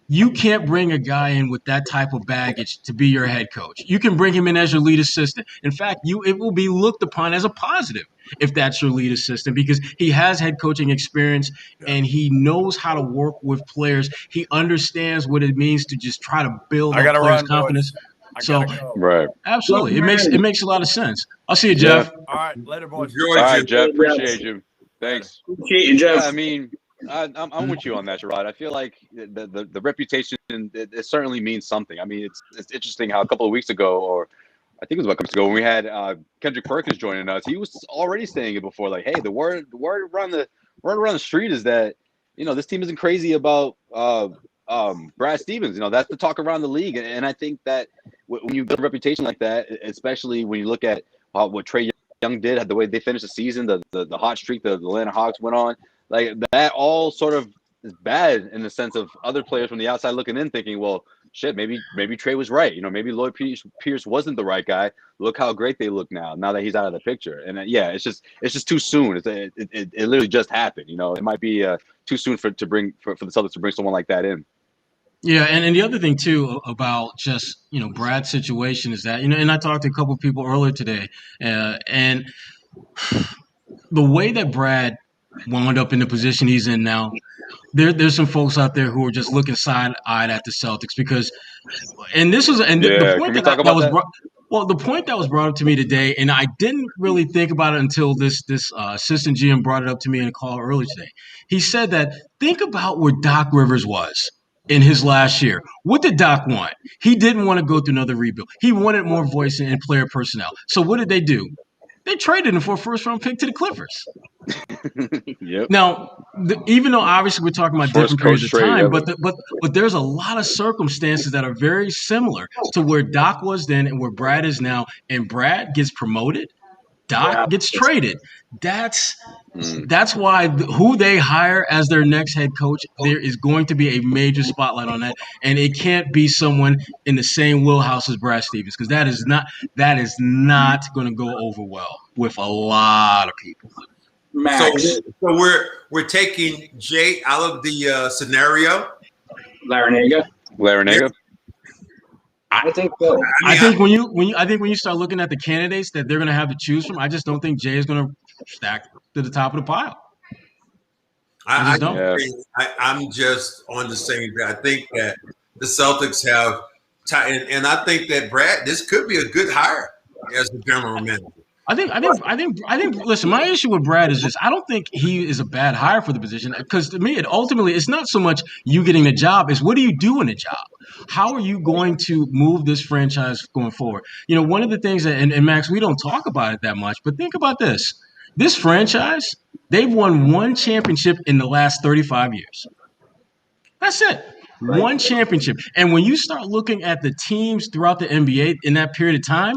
you can't bring a guy in with that type of baggage to be your head coach. You can bring him in as your lead assistant. In fact, it will be looked upon as a positive if that's your lead assistant because he has head coaching experience and he knows how to work with players. He understands what it means to just try to build up players' confidence. So, right, absolutely, it makes a lot of sense. I'll see you, Jeff. All right, later, boys. All right, Jeff. Appreciate you. Thanks. Appreciate you, Jeff. Yeah, I mean, I'm with you on that, Gerard. I feel like the reputation it certainly means something. I mean, it's interesting how a couple of weeks ago, or I think it was about a couple weeks ago, when we had Kendrick Perkins joining us, he was already saying it before, like, hey, the word around the street is that this team isn't crazy about Brad Stevens. That's the talk around the league, and I think that when you build a reputation like that, especially when you look at what Trae Young did, the way they finished the season, the hot streak the Atlanta Hawks went on. Like that all sort of is bad in the sense of other players from the outside looking in thinking, well, shit, maybe Trae was right. Maybe Lloyd Pierce wasn't the right guy. Look how great they look now that he's out of the picture. And it's just too soon. It literally just happened. It might be too soon for the Celtics to bring someone like that in. Yeah, and the other thing too about just Brad's situation is that and I talked to a couple of people earlier today, and the way that Brad wound up in the position he's in now, there's some folks out there who are just looking side-eyed at the Celtics because, and this was the point the point that was brought up to me today, and I didn't really think about it until this assistant GM brought it up to me in a call earlier today. He said that think about where Doc Rivers was in his last year. What did Doc want? He didn't want to go through another rebuild. He wanted more voice in player personnel. So what did they do? They traded him for a first-round pick to the Clippers. Yep. Now, even though obviously we're talking about different periods of time, but there's a lot of circumstances that are very similar to where Doc was then and where Brad is now. And Brad gets promoted, Doc gets traded. That's why who they hire as their next head coach, there is going to be a major spotlight on that, and it can't be someone in the same wheelhouse as Brad Stevens because that is not going to go over well with a lot of people. Max. So we're taking Jay out of the scenario. Larinaga. I think so. I think when you start looking at the candidates that they're going to have to choose from, I just don't think Jay is going to stack to the top of the pile. I agree. I'm just on the same. I think that the Celtics have, and I think that Brad, this could be a good hire as the general manager. I think. Listen, my issue with Brad is this: I don't think he is a bad hire for the position because to me, ultimately, it's not so much you getting the job; it's what do you do in the job? How are you going to move this franchise going forward? One of the things that, and Max, we don't talk about it that much, but think about this: this franchise, they've won one championship in the last 35 years. That's it. Right. One championship, and when you start looking at the teams throughout the NBA in that period of time.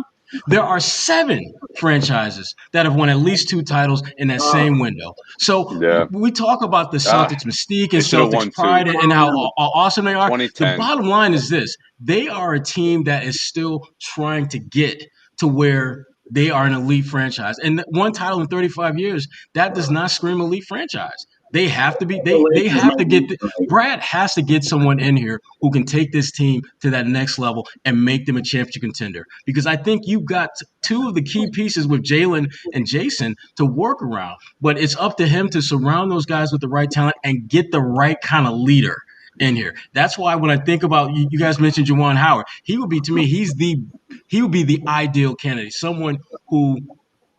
There are 7 franchises that have won at least 2 titles in that same window. So we talk about the Celtics mystique and Celtics pride and how awesome they are. The bottom line is this. They are a team that is still trying to get to where they are an elite franchise. And one title in 35 years, that does not scream elite franchise. They have to be. They have to get. Brad has to get someone in here who can take this team to that next level and make them a championship contender. Because I think you've got 2 of the key pieces with Jalen and Jason to work around. But it's up to him to surround those guys with the right talent and get the right kind of leader in here. That's why when I think about you guys mentioned Juwan Howard, he would be to me. He would be the ideal candidate. Someone who.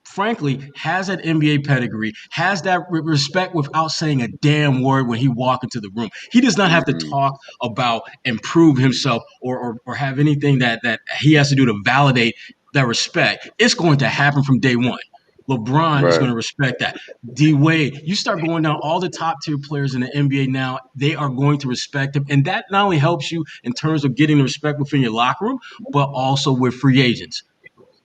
Frankly, has that NBA pedigree, has that respect without saying a damn word when he walks into the room. He does not have to talk about and prove himself or have anything that he has to do to validate that respect, it's going to happen from day one. LeBron is going to respect that. D-Wade, you start going down all the top-tier players in the NBA now, they are going to respect him. And that not only helps you in terms of getting the respect within your locker room, but also with free agents.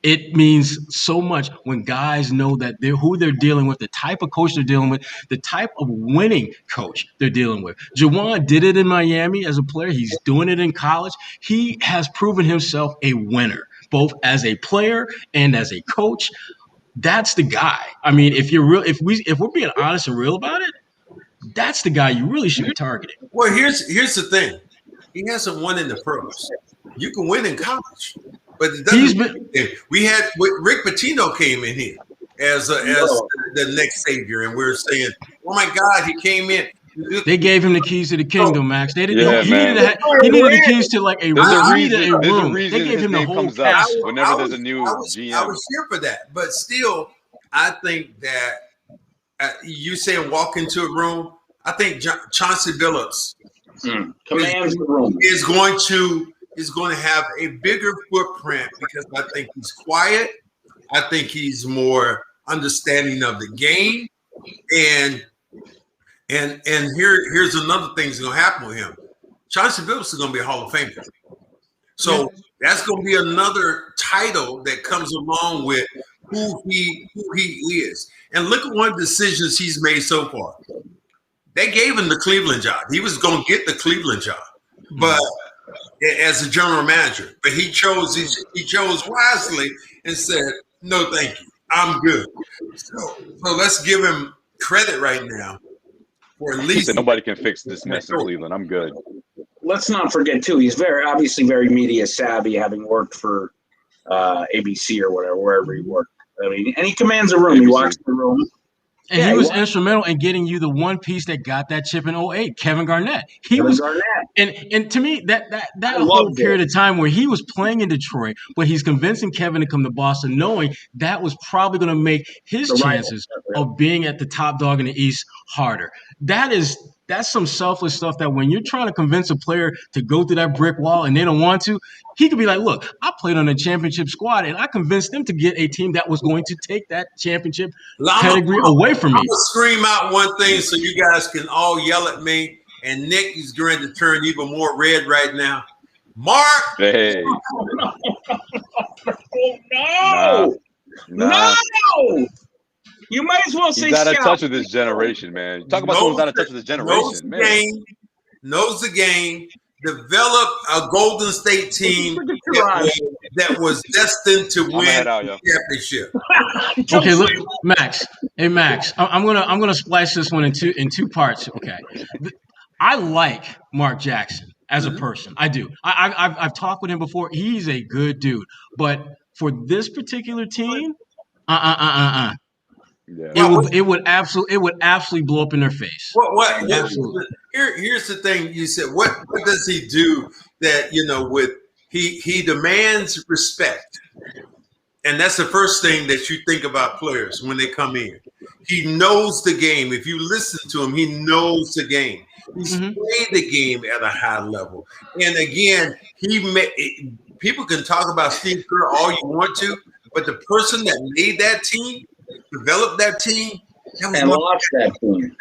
It means so much when guys know that who they're dealing with, the type of coach they're dealing with, the type of winning coach they're dealing with. Juwan did it in Miami as a player. He's doing it in college. He has proven himself a winner, both as a player and as a coach. That's the guy. I mean, if we're being honest and real about it, that's the guy you really should be targeting. Well, here's the thing. He hasn't won in the pros. You can win in college, but it doesn't. We had Rick Pitino came in here as the next savior, and we're saying, "Oh my God, he came in." They gave him the keys to the kingdom, Max. They didn't. He needed the keys to like a room. They gave him the whole castle. Whenever there's a new GM, I was here for that, but still, I think that you saying walk into a room. I think Chauncey Billups commands the room. Is going to have a bigger footprint because I think he's quiet. I think he's more understanding of the game, and here's another thing that's going to happen with him. Chauncey Billups is going to be a Hall of Famer. So that's going to be another title that comes along with who he is. And look at one of the decisions he's made so far. They gave him the Cleveland job. He was going to get the Cleveland job, but as a general manager. But he chose wisely and said, "No, thank you. I'm good." So let's give him credit right now. Or at least nobody can fix this mess in Cleveland. I'm good. Let's not forget too. He's obviously very media savvy, having worked for ABC or whatever, wherever he worked. I mean, and he commands a room. ABC. He walks the room. And he was instrumental in getting you the one piece that got that chip in 2008, Kevin Garnett. And to me, that whole period of time where he was playing in Detroit, but he's convincing Kevin to come to Boston, knowing that was probably going to make his chances of being at the top dog in the East harder. That's some selfless stuff that when you're trying to convince a player to go through that brick wall and they don't want to, he could be like, "Look, I played on a championship squad and I convinced them to get a team that was going to take that championship pedigree away from me." I'm going to scream out one thing so you guys can all yell at me, and Nick is going to turn even more red right now. Mark! Hey. No! You might as well say he's out of touch with this generation, man. Talk about someone's out of touch with this generation, man. Knows the game, developed a Golden State team that was destined to win the championship. Okay, look, Max. Hey, Max. I'm gonna splice this one in two parts. Okay, I like Mark Jackson as a person. I do. I've talked with him before. He's a good dude, but for this particular team, Yeah. It would absolutely blow up in their face. Here's the thing you said. What does he do that with he demands respect, and that's the first thing that you think about players when they come in. He knows the game. If you listen to him, he knows the game. He's played the game at a high level, and again, people can talk about Steve Kerr all you want to, but the person that made that team. Developed that team, that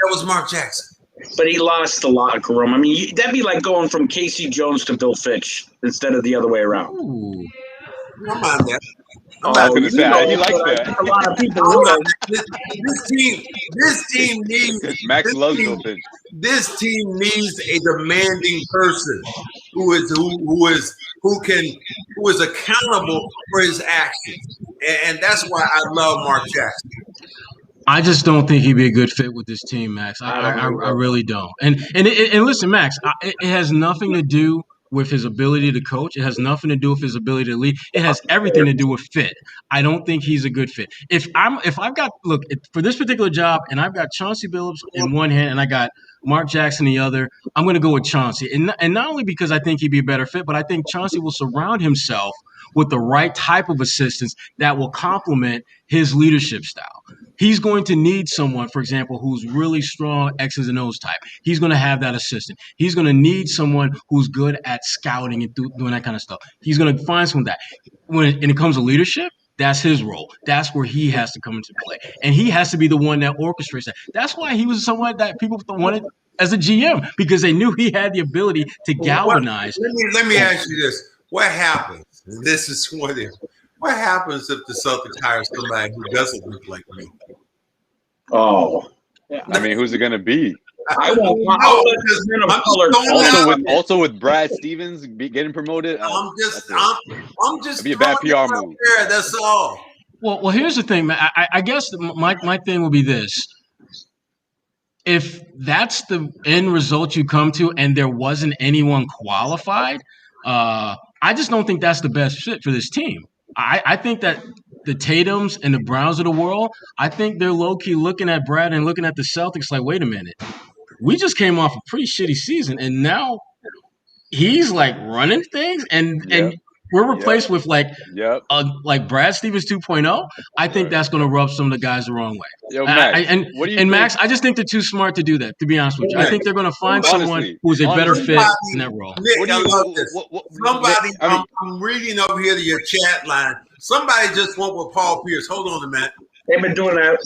was Mark Jackson. But he lost the locker room. I mean, that'd be like going from Casey Jones to Bill Fitch instead of the other way around. Ooh. I'm on that. I was going to say, he likes that. A lot of people this team needs Max loves Bill Fitch. This team needs a demanding person who is accountable for his actions. And that's why I love Mark Jackson. I just don't think he'd be a good fit with this team, Max. I really don't. And listen, Max, it has nothing to do with his ability to coach. It has nothing to do with his ability to lead. It has everything to do with fit. I don't think he's a good fit. For this particular job, and I've got Chauncey Billups in one hand, and I got Mark Jackson the other, I'm going to go with Chauncey. And not only because I think he'd be a better fit, but I think Chauncey will surround himself with the right type of assistants that will complement his leadership style. He's going to need someone, for example, who's really strong X's and O's type. He's going to have that assistant. He's going to need someone who's good at scouting and doing that kind of stuff. He's going to find someone that. when it comes to leadership, that's his role. That's where he has to come into play. And he has to be the one that orchestrates that. That's why he was someone that people wanted as a GM, because they knew he had the ability to galvanize. Let me ask you this. What happens? This is what it is. What happens if the Celtics hire somebody who doesn't look like me? Oh. I mean, who's it going to be? I won't also with Brad Stevens getting promoted. I'm just it'd be a bad PR move. There, that's all. Well, here's the thing, man. I guess my thing will be this. If that's the end result you come to and there wasn't anyone qualified, I just don't think that's the best fit for this team. I think that the Tatums and the Browns of the world, I think they're low-key looking at Brad and looking at the Celtics like, wait a minute. We just came off a pretty shitty season, and now he's like running things, and we're replaced with like Brad Stevens 2.0. I think that's going to rub some of the guys the wrong way. Yo, Max, Max, I just think they're too smart to do that, to be honest with you. I think they're going to find someone who's a better fit in that role. Nick, I love this. I'm reading over here to your chat line. Somebody just went with Paul Pierce. Hold on a minute. They've been doing that.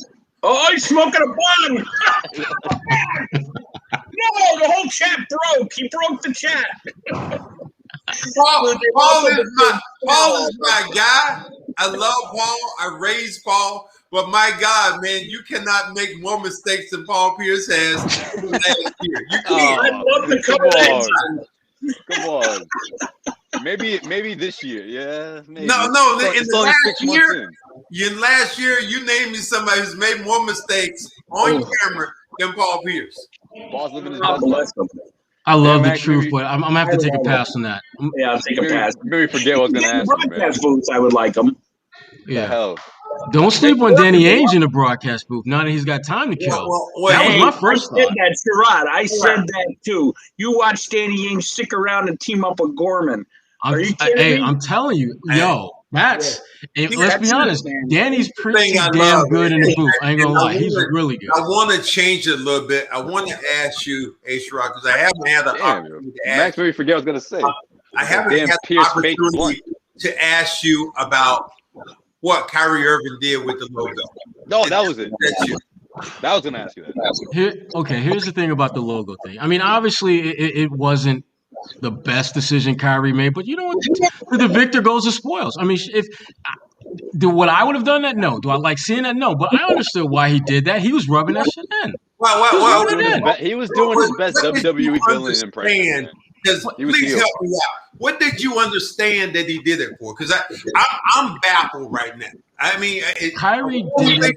Oh, he's smoking a bong. No, the whole chat broke. He broke the chat. Paul is my guy. I love Paul. I raised Paul. But my God, man, you cannot make more mistakes than Paul Pierce has last year. You can't. I love the couple Come on. Maybe this year. Yeah. Maybe. No. In last year, you named me somebody who's made more mistakes on camera than Paul Pierce. Paul's living his best life. I love the truth, but I'm gonna have to take a pass on that. Yeah, I'll take a pass. Maybe forget what I was gonna ask. Broadcast booths, I would like them. Yeah. Hell. Don't sleep on Danny Ainge in the broadcast booth. Now that he's got time to kill. That was my first thought. I said that, Sherrod. I said that too. You watch Danny Ainge stick around and team up with Gorman. Are you kidding me? I'm telling you, Max. Let's be honest. Danny's pretty damn good in the booth. I ain't gonna lie. He's really good. I want to change it a little bit. I want to ask you, Sherrod, because I haven't had an opportunity to ask. Max maybe forget what I was gonna say. I haven't had the opportunity to ask you about what Kyrie Irving did with the logo. No, that was it. I was going to ask you that. Here's the thing about the logo thing. I mean, obviously, it wasn't the best decision Kyrie made, but you know what? The victor goes the spoils. I mean, would I would have done that? No. Do I like seeing that? No. But I understood why he did that. He was rubbing that shit in. He was doing his best WWE villain impression. Please help me out. What did you understand that he did it for? Because I'm baffled right now. I mean, Kyrie did it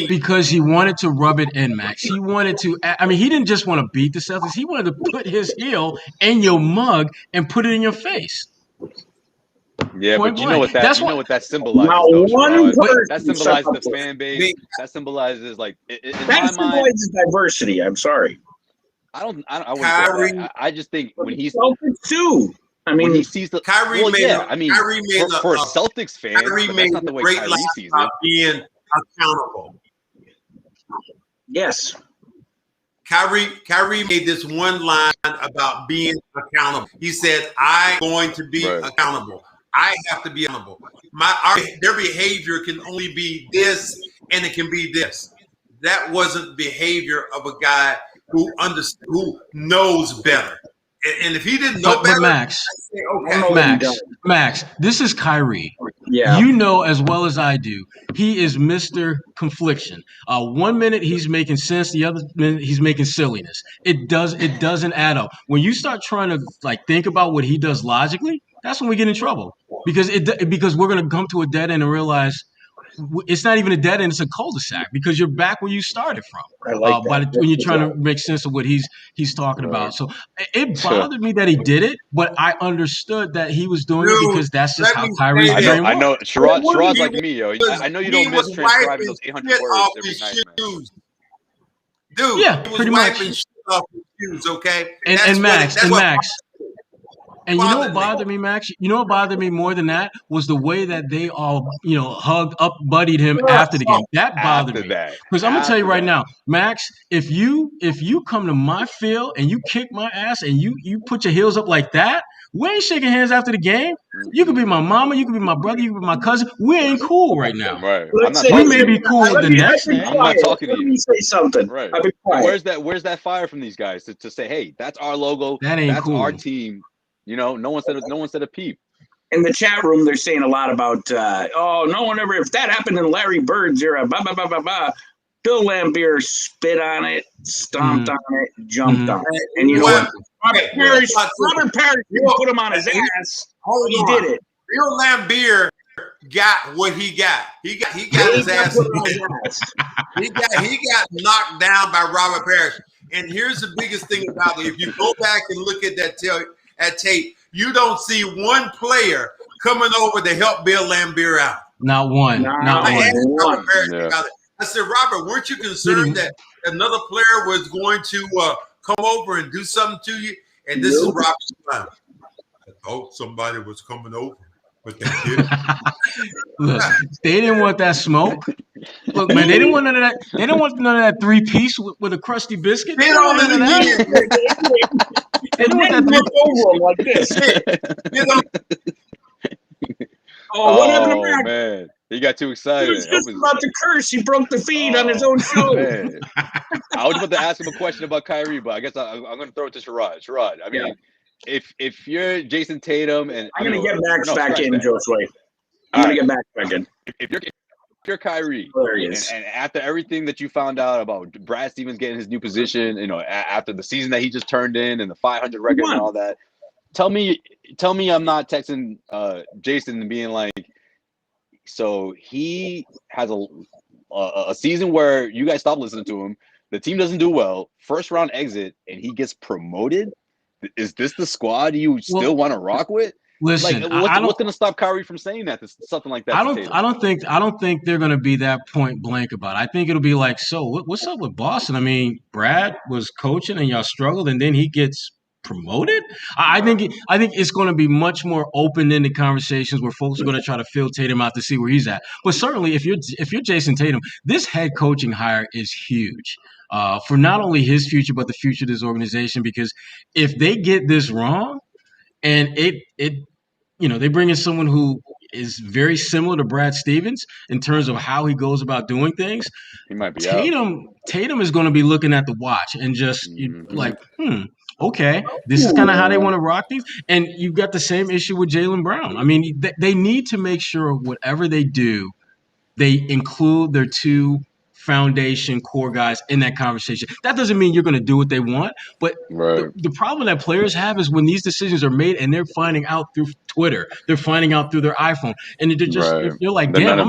because he wanted to rub it in, Max. He wanted to. I mean, he didn't just want to beat the Celtics. He wanted to put his heel in your mug and put it in your face. Yeah, but you know what that symbolizes. That symbolizes the fan base. That symbolizes that symbolizes diversity. I'm sorry. I wouldn't say that. I just think when he's too. I mean, when he sees the Kyrie for a Celtics fan, that's not the way Kyrie sees it. Being accountable. Yes. Kyrie made this one line about being accountable. He said, "I'm going to be accountable. I have to be accountable. Their behavior can only be this, and it can be this." That wasn't behavior of a guy who knows better. And if he didn't know better, Max, this is Kyrie. Yeah. You know as well as I do, he is Mr. Confliction. 1 minute he's making sense, the other minute he's making silliness. It doesn't add up. When you start trying to think about what he does logically, that's when we get in trouble. Because we're gonna come to a dead end and realize it's not even a dead end; it's a cul-de-sac because you're back where you started from. I like that. When you're trying to make sense of what he's talking about, so it bothered me that he did it, but I understood that he was doing it because that's just how Kyrie. I know. Sherrod's like me, yo. I know you don't miss transcribing those 800 words every night, man. Dude, yeah, he was pretty wiping much. shit off his shoes, okay? And Max. And you know what bothered me, Max? You know what bothered me more than that was the way that they all, hugged up, buddied him after the game. That bothered me. Because I'm gonna tell you right now, Max, if you come to my field and you kick my ass and you put your heels up like that, We ain't shaking hands after the game. You could be my mama, you could be my brother, you could be my cousin. We ain't cool right now. Right. We may be cool the next day. I'm not talking to you. Let me say something. Right. I've been quiet. Where's that fire from these guys to say, hey, that's our logo, that ain't that's cool. our team. You know, no one said a peep. In the chat room, they're saying a lot about, no one ever, if that happened in Larry Bird's era, blah, blah, blah, blah, blah. Bill Laimbeer spit on it, stomped on it, jumped on it. And you know what? Robert Parrish put him on his ass. He did it. Bill Laimbeer got what he got. He got his ass. He got knocked down by Robert Parrish. And here's the biggest thing about it. If you go back and look at that tape, you don't see one player coming over to help Bill Laimbeer out. Not one. I said, Robert, weren't you concerned that another player was going to come over and do something to you? And this is Robert's plan. I thought somebody was coming over, but they didn't. Look, they didn't want that smoke. Look, man, they didn't want none of that. They didn't want none of that 3-piece with a crusty biscuit. They didn't want none of that. They didn't want that over him like this. What happened to Mac? Man. He got too excited. He was just about to curse. He broke the feed on his own show. Man. I was about to ask him a question about Kyrie, but I guess I'm going to throw it to Sherrod. Sherrod, I mean, if you're Jason Tatum and I'm going to get Max back in, Josue. I'm going to get Max back in. If you're Kyrie, and after everything that you found out about Brad Stevens getting his new position, you know, after the season that he just turned in and the 500 record and all that, tell me I'm not texting Jason and being like, so he has a season where you guys stop listening to him. The team doesn't do well. First round exit, and he gets promoted. Is this the squad you still want to rock with? Listen, like, what's going to stop Kyrie from saying that? Something like that. I don't think they're going to be that point blank about it. I think it'll be like, so what's up with Boston? I mean, Brad was coaching and y'all struggled, and then he gets promoted. I think it's going to be much more open-ended conversations where folks are going to try to fill Tatum out to see where he's at. But certainly, if you're Jason Tatum, this head coaching hire is huge for not only his future but the future of this organization. Because if they get this wrong, and they bring in someone who is very similar to Brad Stevens in terms of how he goes about doing things, he might be Tatum is going to be looking at the watch and just okay, this is kind of how they want to rock things. And you've got the same issue with Jaylen Brown. I mean, they need to make sure whatever they do, they include their two foundation core guys in that conversation. That doesn't mean you're going to do what they want, but the problem that players have is when these decisions are made and they're finding out through Twitter, they're finding out through their iPhone, and they're just you're like, damn,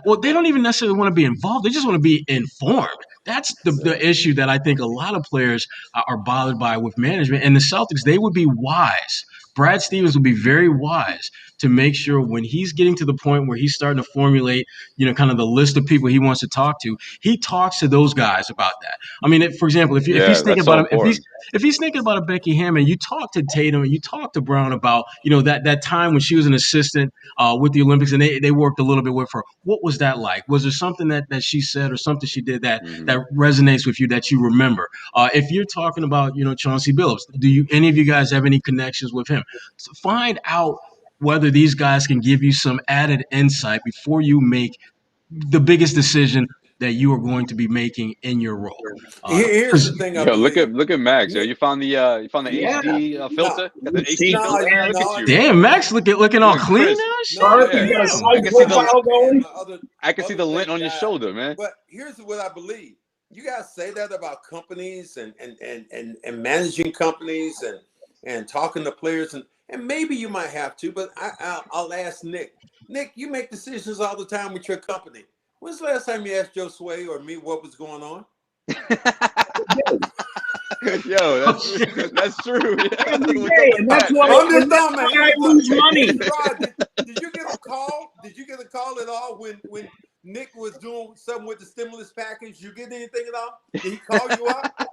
well, they don't even necessarily want to be involved. They just want to be informed. That's the issue that I think a lot of players are bothered by with management. And the Celtics, they would be wise. Brad Stevens would be very wise to make sure when he's getting to the point where he's starting to formulate, kind of the list of people he wants to talk to, he talks to those guys about that. I mean, for example, if he's thinking about if he's thinking about a Becky Hammond, you talk to Tatum and you talk to Brown about, that time when she was an assistant with the Olympics and they worked a little bit with her. What was that like? Was there something that she said or something she did that resonates with you that you remember? If you're talking about, Chauncey Billups, do any of you guys have any connections with him? So find out whether these guys can give you some added insight before you make the biggest decision that you are going to be making in your role. Here's the thing. Look at Max. You found the HD filter. The HD filter. Look at you. Damn, Max looking all clean now. I can see the lint on your shoulder, man. But here's what I believe. You guys say that about companies and managing companies and talking to players and maybe you might have to, but I'll ask Nick. Nick, you make decisions all the time with your company. When's the last time you asked Josue or me what was going on? Yo, that's true. Yeah. And that's why I lose money. Did you get a call? Did you get a call at all when Nick was doing something with the stimulus package? You get anything at all? Did he call you up?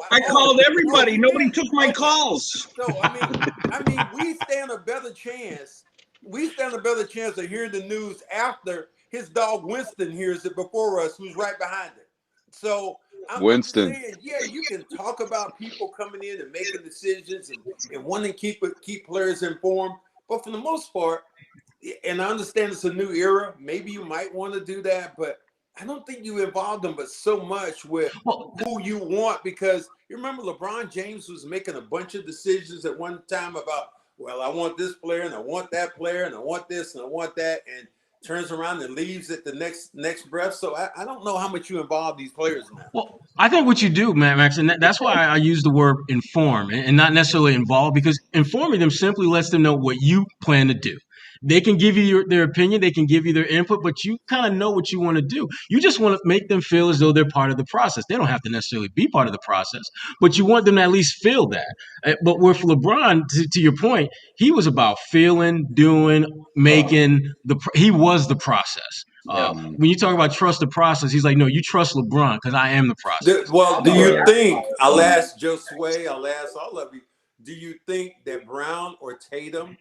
I called everybody. Nobody took my calls. So I mean, we stand a better chance. We stand a better chance of hearing the news after his dog Winston hears it before us, who's right behind it. So I'm just saying, yeah, you can talk about people coming in and making decisions and wanting to keep players informed. But for the most part, and I understand it's a new era, maybe you might want to do that, but I don't think you involve them but so much with who you want, because you remember LeBron James was making a bunch of decisions at one time about, well, I want this player and I want that player and I want this and I want that, and turns around and leaves at the next breath. So I don't know how much you involve these players now. Well, I think what you do, Max, and that's why I use the word inform and not necessarily involve, because informing them simply lets them know what you plan to do. They can give you their opinion, they can give you their input, but you kind of know what you want to do. You just want to make them feel as though they're part of the process. They don't have to necessarily be part of the process, but you want them to at least feel that. But with LeBron, to your point, he was about feeling, doing, making he was the process. When you talk about trust the process, he's like, no, you trust LeBron because I am the process. Do you think, I'll ask Josue, I'll ask all of you, do you think that Brown or Tatum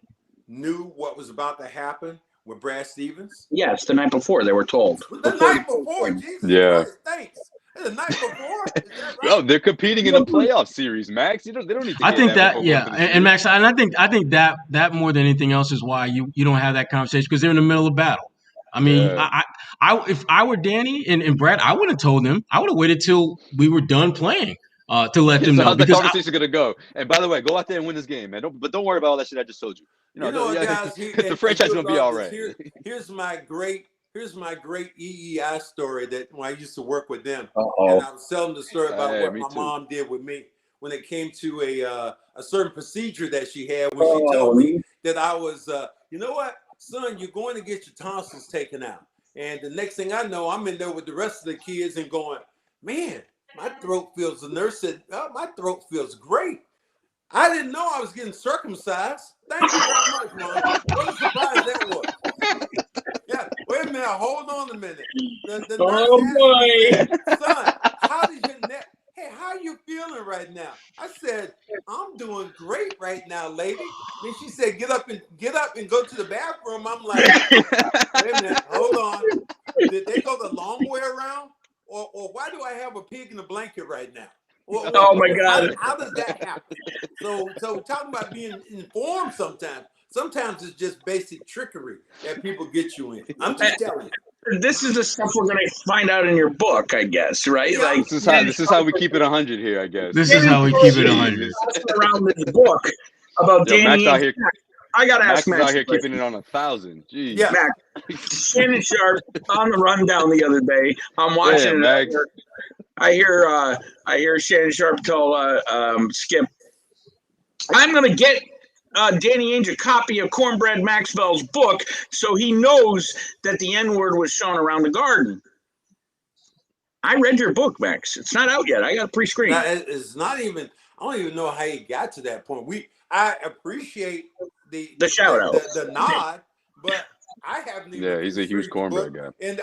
knew what was about to happen with Brad Stevens? Yes, the night before they were told. The night before, Jesus Christ, thanks. The night before. Is that right? No, they're competing in a playoff series, Max. They don't need to. I think that, and Max, and I think that more than anything else is why you don't have that conversation, because they're in the middle of battle. I mean, if I were Danny and Brad, I would have told them. I would have waited till we were done playing to let them know. How's the conversation gonna go? And by the way, go out there and win this game, man. Don't worry about all that shit I just told you. Guys, the franchise is gonna be all right. Here's my great EEI story that when I used to work with them, Uh-oh. and I was telling the story about what my mom did with me when it came to a certain procedure that she had, when she told me that I was, you know what, son, you're going to get your tonsils taken out. And the next thing I know, I'm in there with the rest of the kids and going, man, my throat feels, the nurse said, oh, my throat feels great. I didn't know I was getting circumcised. Thank you very much, Mom. What a surprise that was. Yeah, wait a minute, hold on a minute. The nurse asked me, son, how did your neck? Hey, how are you feeling right now? I said, I'm doing great right now, lady. And she said, get up and go to the bathroom. I'm like, wait a minute, hold on. Did they go the long way around? Or why do I have a pig in a blanket right now? Oh my God. How does that happen? So talking about being informed sometimes it's just basic trickery that people get you in. I'm just telling you. This is the stuff we're going to find out in your book, I guess, right? Yeah. Like this is how we keep it 100 here, I guess. This is how we keep it 100. Around this book about Danny Ainge. I got to ask Max. Max out here keeping it on 1,000. Jeez. Yeah. Max, Shannon Sharp on the rundown the other day. I'm watching Max. I hear Shannon Sharp tell Skip, I'm going to get Danny Ainge a copy of Cornbread Maxwell's book so he knows that the N-word was shown around the garden. I read your book, Max. It's not out yet. I got a pre-screen. It's not even. I don't even know how he got to that point. I appreciate the shout out, the nod, but I haven't even. Yeah, he's a huge cornbread guy. And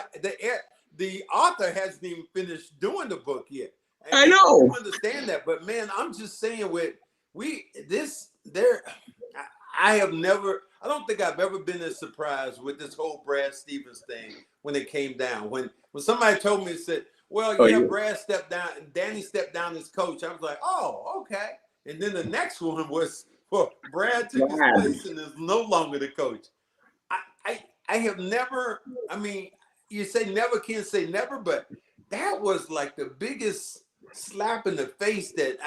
the author hasn't even finished doing the book yet. And I know. I understand that, but man, I'm just saying I don't think I've ever been as surprised with this whole Brad Stevens thing when it came down. When somebody told me, said, well, Brad stepped down and Danny stepped down as coach, I was like, oh, okay. And then the next one was, well, Brad took his place and is no longer the coach. I have never, I mean, you say never can say never, but that was like the biggest slap in the face that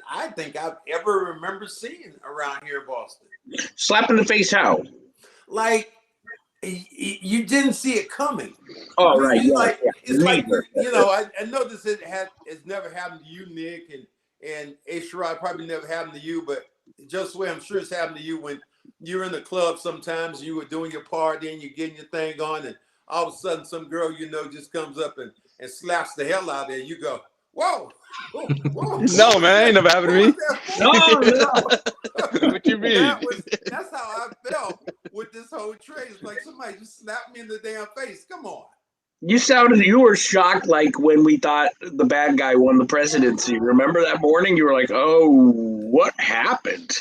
I think I've ever remember seeing around here in Boston. Slap in the face how? Like you didn't see it coming. Oh, right. It's like I know this has never happened to you, Nick, and Sherrod probably never happened to you, but Josue, I'm sure it's happened to you when you're in the club. Sometimes you were doing your party and you're getting your thing on, and all of a sudden some girl just comes up and slaps the hell out of you. You go, whoa. No, man, ain't never happened to me. No. What you mean? That's how I felt with this whole trade. It's like somebody just slapped me in the damn face. Come on. You were shocked, like when we thought the bad guy won the presidency. Remember that morning? You were like, "Oh, what happened?"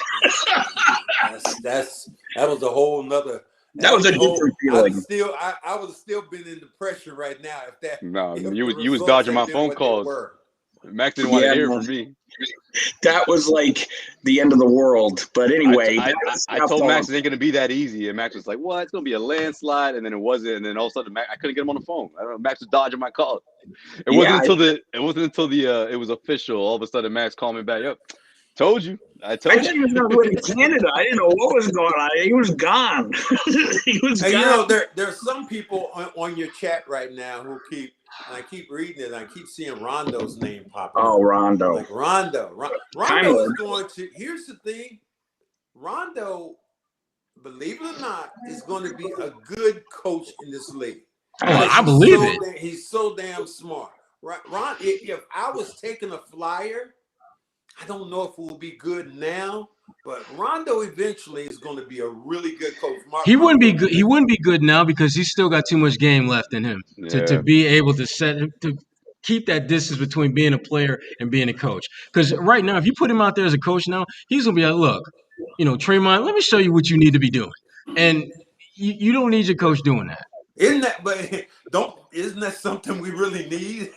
that was a whole nother. That was a different feeling. I would have still been in depression right now if that. No, you was dodging my phone calls. Max didn't want to hear it from me. That was like the end of the world. But anyway, I told Max it ain't gonna be that easy, and Max was like, "What? It's gonna be a landslide." And then it wasn't. And then all of a sudden, I couldn't get him on the phone. I don't know. Max was dodging my call. It wasn't until it was official. All of a sudden, Max called me back. Yep, told you. I told you. I didn't know in Canada. I didn't know what was going on. He was gone. He was gone. You know, there's some people on your chat right now who I keep reading it, and I keep seeing Rondo's name pop up. Oh, Rondo. Like Rondo is going to. Here's the thing, Rondo, believe it or not, is going to be a good coach in this league. I believe it. He's so damn smart. Right, Ron. If I was taking a flyer, I don't know if it will be good now, but Rondo eventually is going to be a really good coach. He wouldn't be good. He wouldn't be good now because he's still got too much game left in him to be able to keep that distance between being a player and being a coach. Because right now, if you put him out there as a coach now, he's gonna be like, "Look, Draymond, let me show you what you need to be doing," and you don't need your coach doing that. Isn't that something we really need?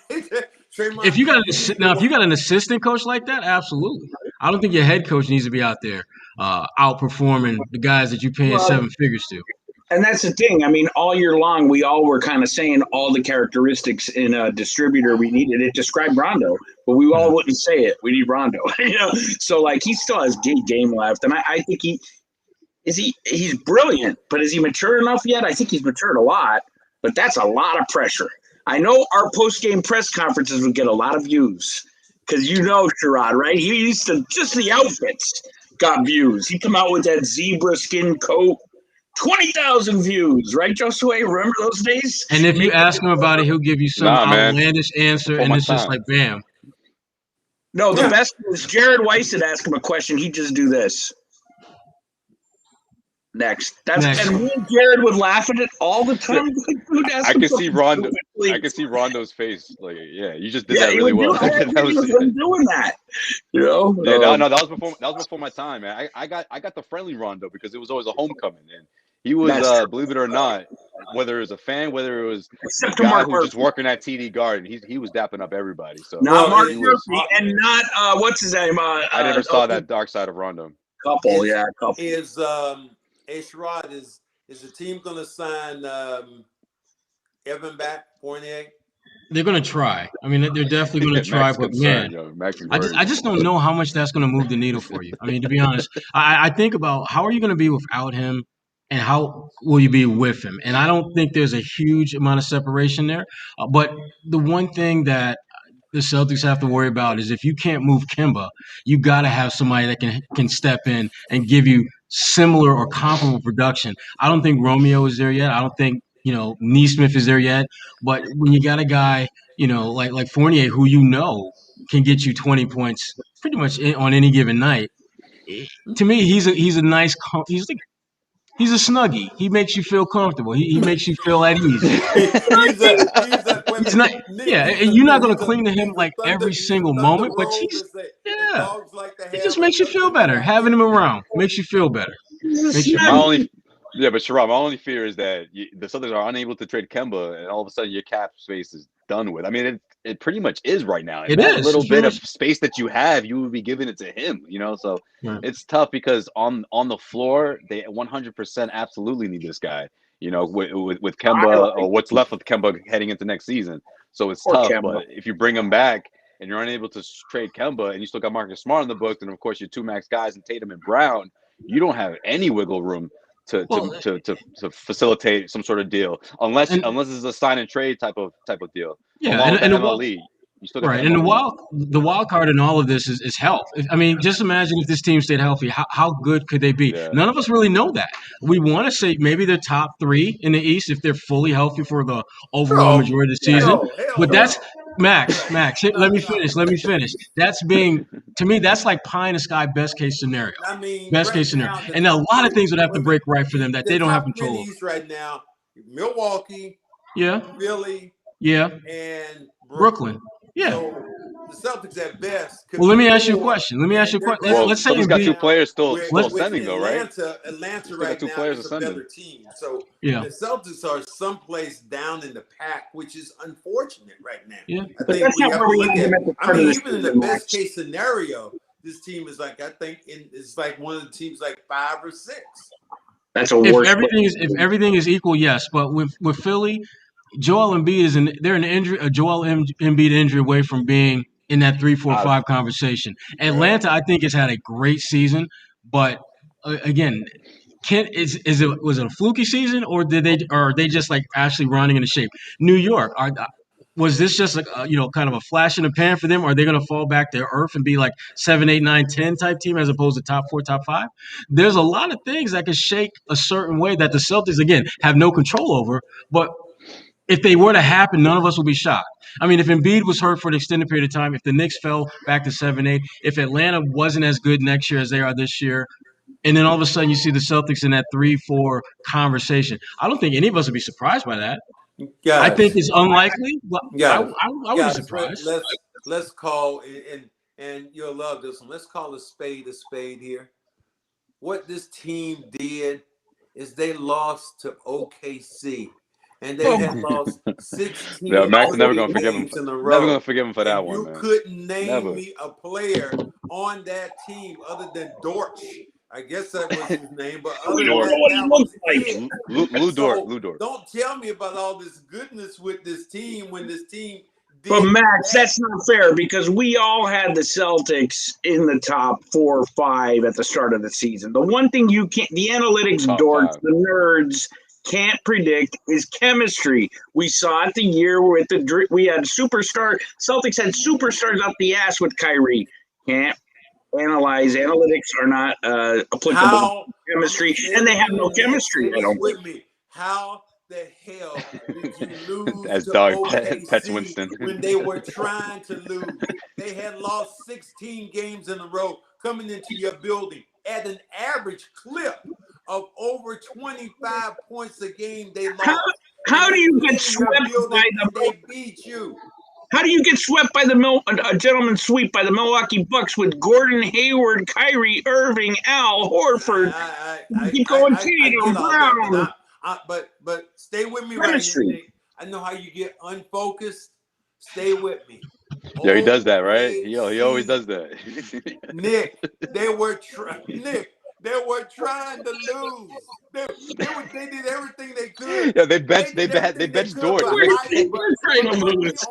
If you got an assistant coach like that, absolutely. I don't think your head coach needs to be out there outperforming the guys that you're paying seven figures to. And that's the thing. I mean, all year long, we all were kind of saying all the characteristics in a distributor we needed. It described Rondo, but we all wouldn't say it. We need Rondo. So like he still has game left, and I think he's brilliant. But is he mature enough yet? I think he's matured a lot, but that's a lot of pressure. I know our post-game press conferences would get a lot of views because Sherrod, right? He used to just the outfits got views. He come out with that zebra skin coat, 20,000 views, right, Josue? Remember those days? And if you ask him about it, he'll give you some outlandish answer, and it's just like, bam. No, the best was Jared Weiss would ask him a question. He'd just do this. Next. And me and Jared would laugh at it all the time. I can see Rondo. I can see Rondo's face. Like, you just did that really well. That was doing that. No, that was before my time, man. I got the friendly Rondo because it was always a homecoming, and he was, believe it or not, whether it was a fan, whether it was a guy who was just working at TD Garden, he was dapping up everybody. So not Mark Murphy and not what's his name? I never saw that dark side of Rondo. Couple. Hey, Sherrod, is the team going to sign Evan back, Fournier? They're going to try. I mean, they're definitely going to try, but man, I just don't know how much that's going to move the needle for you. I mean, to be honest, I think about how are you going to be without him and how will you be with him? And I don't think there's a huge amount of separation there. But the one thing that the Celtics have to worry about is if you can't move Kemba, you got to have somebody that can step in and give you similar or comparable production. I don't think Romeo is there yet. I don't think Neesmith is there yet. But when you got a guy like Fournier who can get you 20 points pretty much on any given night, to me he's a nice he's a snuggie. He makes you feel comfortable. He makes you feel at ease. He's not, and you're not going to cling to him like every single moment, but he just makes you feel better. Having him around makes you feel better. But Sherrod, my only fear is that the Celtics are unable to trade Kemba, and all of a sudden your cap space is done with. I mean, it pretty much is right now. And that little bit of space that you have, you would be giving it to him. So it's tough because on the floor, they 100% absolutely need this guy. With Kemba or what's left of Kemba heading into next season. So it's tough. Kemba. But if you bring him back and you're unable to trade Kemba, and you still got Marcus Smart in the books, and of course your two max guys and Tatum and Brown, you don't have any wiggle room to facilitate some sort of deal, unless it's a sign and trade type of deal. Yeah, and MLE. Right, and the wild card in all of this is health. I mean, just imagine if this team stayed healthy, how good could they be? Yeah. None of us really know that. We want to say maybe they're top 3 in the East if they're fully healthy for the overall majority of the season. But that's Max. Let me finish. That's to me, that's like pie in the sky, best case scenario. I mean, best case scenario. And a lot of things would have to break right for them that they don't have control over. Right now, Milwaukee, Philly, and Brooklyn. Yeah. So Celtics at best. Well, let me ask you a question. Let's say he's got two players still with ascending, though, right? Atlanta right now is a better team. So the Celtics are someplace down in the pack, which is unfortunate right now. Yeah. I think we have to look at. I mean, even in the best case scenario, this team is like it's like one of the teams like 5 or 6. That's a worse. If everything is equal, yes. But with Philly, Joel Embiid they're an injury, a Joel Embiid injury away from being in that 3, 4, 5 conversation. Atlanta, I think, has had a great season, but again, was it a fluky season, or are they just like actually running into shape? New York, was this just like kind of a flash in the pan for them? Or are they going to fall back to earth and be like 7, 8, 9, 10 type team as opposed to top 4, top 5? There's a lot of things that could shake a certain way that the Celtics, again, have no control over. But if they were to happen, none of us would be shocked. I mean, if Embiid was hurt for an extended period of time, if the Knicks fell back to 7, 8, if Atlanta wasn't as good next year as they are this year, and then all of a sudden you see the Celtics in that 3, 4 conversation, I don't think any of us would be surprised by that. I think it's unlikely. But I would be surprised. Let's call and you'll love this one. Let's call a spade here. What this team did is they lost to OKC, and they had lost 16 Max never gonna forgive him. in a row. Never gonna forgive him for that one. You couldn't name me a player on that team other than Dortch. I guess that was his name, but other than that was it. Lou Dort. Don't tell me about all this goodness with this team when this team did. But Max, that's not fair because we all had the Celtics in the top 4 or 5 at the start of the season. The one thing the analytics dorks, the nerds can't predict is chemistry. We saw it the year with we had superstar. Celtics had superstars up the ass with Kyrie. Can't analyze. Analytics are not applicable to chemistry, and they have no chemistry. I don't think. How the hell did you lose as to dog OKC Winston when they were trying to lose? They had lost 16 games in a row coming into your building at an average clip of over 25 points a game. They lost. How do you get swept by they beat you? How do you get swept by a gentleman's sweep by the Milwaukee Bucks with Gordon Hayward, Kyrie Irving, Al Horford? Keep going, Tatum, Brown. But stay with me right here. I know how you get unfocused. Stay with me. Yeah, he does that, right? He always does that. Nick, they were trying to lose. They did everything they could. Yeah, they benched Dort. On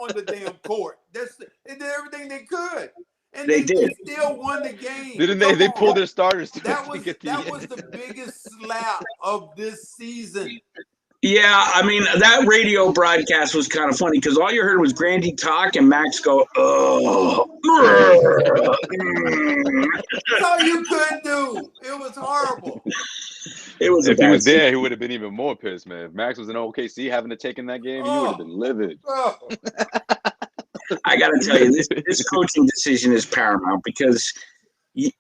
the damn court. They did everything they could. And they still won the game. Didn't they? They pulled their starters. That was the biggest slap of this season. Yeah, I mean, that radio broadcast was kind of funny because all you heard was Grandy talk and Max go, oh. That's all you could do. It was horrible. It was. If he was there, he would have been even more pissed, man. If Max was in OKC having to take in that game, he would have been livid. I got to tell you, this coaching decision is paramount because you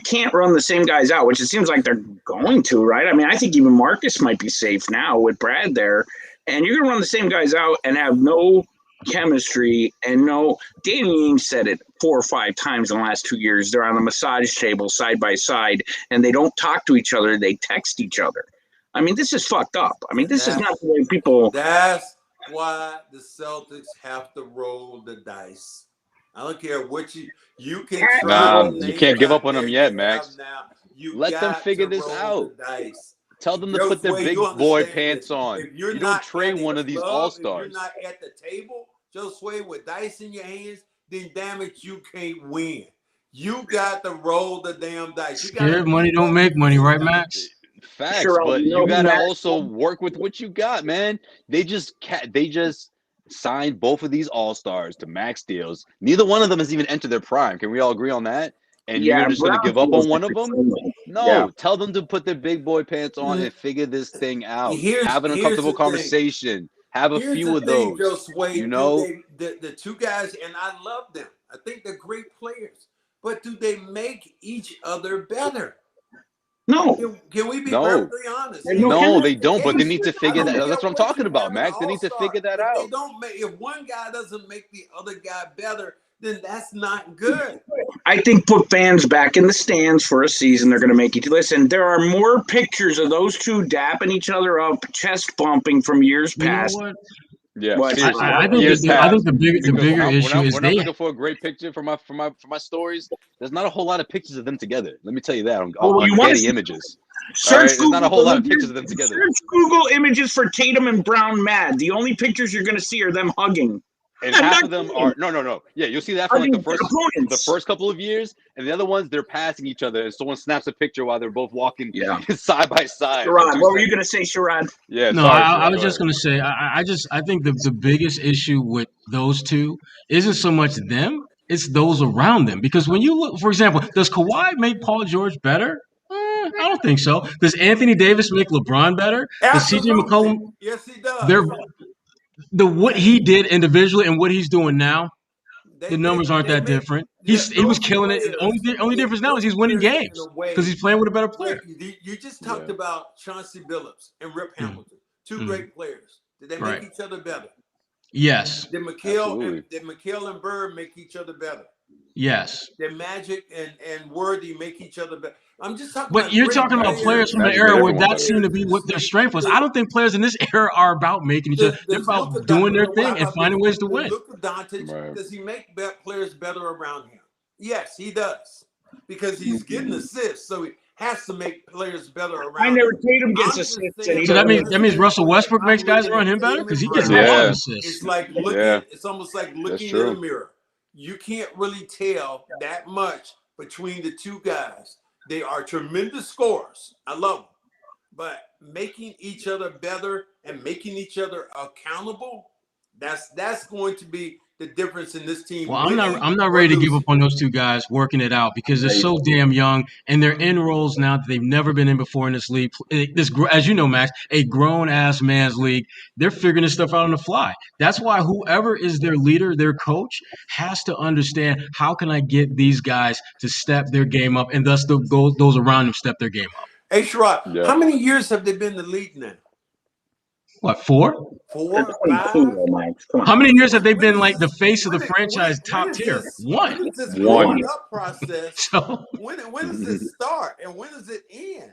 can't run the same guys out, which it seems like they're going to, right? I mean, I think even Marcus might be safe now with Brad there. And you're going to run the same guys out and have no chemistry and no – Danny Ainge said it 4 or 5 times in the last 2 years. They're on a massage table side by side, and they don't talk to each other. They text each other. I mean, this is fucked up. I mean, this is not the way people – That's why the Celtics have to roll the dice. I don't care what you can try. You can't give up on them yet, Max. Let them figure this out. Tell them to put their big boy pants on. You don't trade one of these all-stars. If you're not at the table, Josue, with dice in your hands, then damn it, you can't win. You got to roll the damn dice. Scared money don't make money, right, Max? Facts, but you gotta also work with what you got, man. They just signed both of these all-stars to max deals. Neither one of them has even entered their prime. Can we all agree on that? And you're just going to give up on one of them? No, tell them to put their big boy pants on and figure this thing out. Have an uncomfortable conversation. Have a few of those. Josue, you know? The two guys, and I love them. I think they're great players. But do they make each other better? No. Can we be No. perfectly honest? No, they don't. But they need to figure that. That's what I'm talking about, Max. They need to figure that out. They don't make. If one guy doesn't make the other guy better, then that's not good. I think put fans back in the stands for a season. They're going to make you listen. There are more pictures of those two dapping each other up, chest bumping from years past. You know what? Yeah, seriously. I think the bigger issue is when I'm looking for a great picture for my stories. There's not a whole lot of pictures of them together. Let me tell you that on Getty Images. Search There's not a whole lot of pictures of them together. Search Google images for Tatum and Brown mad. The only pictures you're going to see are them hugging. And half of them are no. Yeah, you'll see that for like the first couple of years, and the other ones they're passing each other, and someone snaps a picture while they're both walking side by side. Sherrod, what were you going to say, Sherrod? Yeah, no, I was just going to say I think the biggest issue with those two isn't so much them, it's those around them. Because when you look, for example, does Kawhi make Paul George better? I don't think so. Does Anthony Davis make LeBron better? Absolutely. Does CJ McCollum? Yes, he does. What he did individually and what he's doing now, the numbers aren't that different. He was killing it. The only difference now is he's winning games because he's playing with a better player. You just talked about Chauncey Billups and Rip Hamilton, two great players. Did they make each other better? Yes. Did McHale and Bird make each other better? Yes. Did Magic and Worthy make each other better? I'm just talking but you're talking about players from the era where that seemed to be what their strength was. I don't think players in this era are about making each other. They're about doing their thing and finding ways to win. Luka Doncic, does he make players better around him? Yes, he does. Because he's getting assists, so he has to make players better around him. I never Tatum gets assists. So that means Russell Westbrook makes guys around him better? Because he gets a lot of assists. It's like looking, it's almost like looking in a mirror. You can't really tell that much between the two guys. They are tremendous scorers. I love them. But making each other better and making each other accountable, that's going to be the difference in this team. Well, I'm not ready to give up on those two guys working it out because they're so damn young and they're in roles now that they've never been in before in this league. This, as you know, Max, a grown-ass man's league. They're figuring this stuff out on the fly. That's why whoever is their leader, their coach, has to understand how can I get these guys to step their game up and thus those around them step their game up. Hey, Sherrod, how many years have they been in the league now? What, 4? 4, 5? How many years have they been like the face of the franchise top tier? One. When is this growing up process? When does this start and when does it end?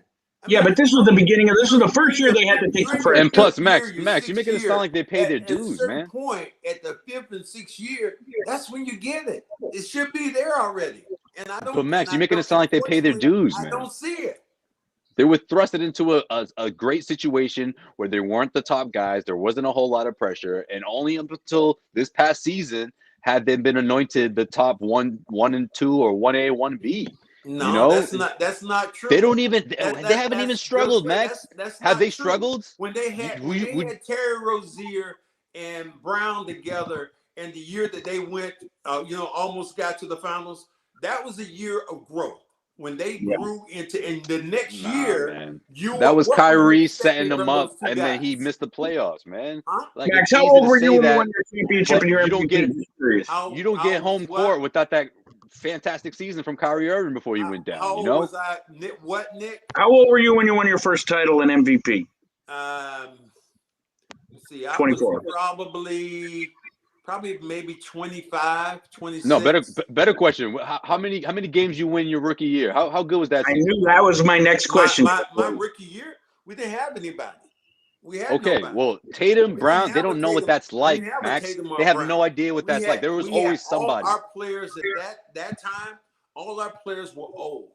But this was the beginning of this was the first year they had to take the first. And plus, Max, you're making it sound like they pay their dues, man. At a point, at the 5th and 6th year, that's when you get it. It should be there already. And I don't. But Max, you're making it sound like they pay their dues, man. I don't see it. They were thrusted into a great situation where they weren't the top guys. There wasn't a whole lot of pressure. And only up until this past season had they been anointed the top 1 and 2 or 1A, 1B. No, that's not true. They don't even they haven't even struggled, Max. Have they struggled? When they had Terry Rozier and Brown together and the year that they went almost got to the finals, that was a year of growth. When they grew into in the next year, that was Kyrie setting them up, and then he missed the playoffs, man. Like, Max, how old were you when you won your championship and your MVP? You don't get home court without that fantastic season from Kyrie Irving before you went down. How old was I? Nick? How old were you when you won your first title in MVP? Let's see, I 24. Was probably maybe 25, 26. No, better question. How many games you win your rookie year? How good was that season? I knew that was my next question. My rookie year, we didn't have anybody. We had nobody. Well, Tatum, Brown, they don't know what that's like, Max. They have no idea what that's like. There was always somebody. All our players at that time, all our players were old.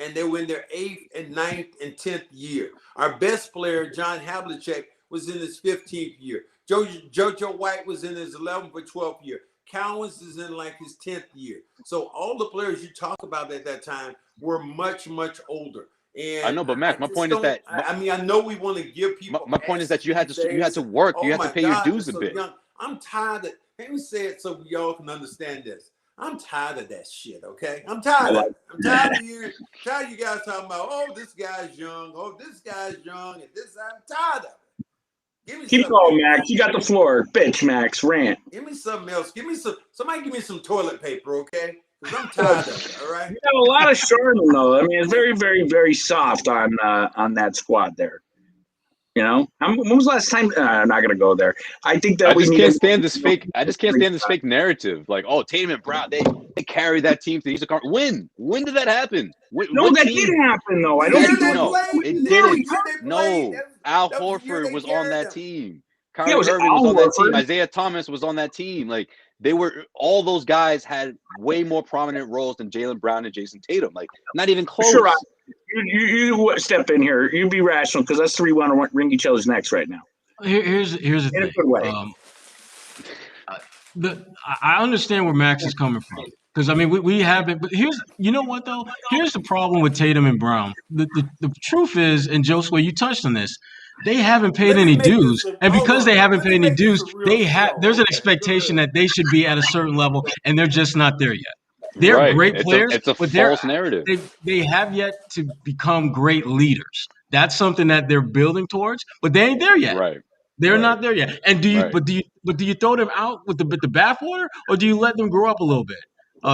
And they were in their 8th and 9th and 10th year. Our best player, John Havlicek, was in his 15th year. Jojo White was in his 11th or 12th year. Cowens is in like his 10th year. So all the players you talk about at that time were much, much older. And I know, but Max, my point is that I know we want to give people. My point is that you had to work. You had to pay your dues a bit. I'm tired of. Let me say it so y'all can understand this. I'm tired of that shit. Okay, I'm tired of it. I'm tired of you guys talking about. Oh, this guy's young. Oh, this guy's young, and this. I'm tired of it. Keep going, Max. You got the floor. Bitch, Max. Rant. Give me something else. Somebody give me some toilet paper, okay? because I'm tired of it. All right. You have a lot of Charmin though. I mean, it's very, very, very soft on that squad there. You know, when was the last time? I'm not gonna go there. I think that I just can't stand this fake. I just can't stand this fake narrative. Like, oh, Tatum and Brown, they carried that team to the Eastern Conference. When did that happen? No, that did happen though. I don't think no, it didn't. No, Al Horford was on that team. Kyrie Irving was on that team. Isaiah Thomas was on that team. Like, all those guys had way more prominent roles than Jaylen Brown and Jason Tatum. Like, not even close. Sure, you step in here. You be rational because us three want to ring each other's necks right now. Here's the thing. In a good way. I understand where Max is coming from because I mean we haven't. But you know what though? Here's the problem with Tatum and Brown. The truth is, and Josue, you touched on this. They haven't paid any dues, and because they haven't paid any dues, there's an expectation that they should be at a certain level, and they're just not there yet. They're great players. It's a false narrative. They have yet to become great leaders. That's something that they're building towards, but they ain't there yet. Right. They're not there yet. And do you throw them out with the bathwater, or do you let them grow up a little bit?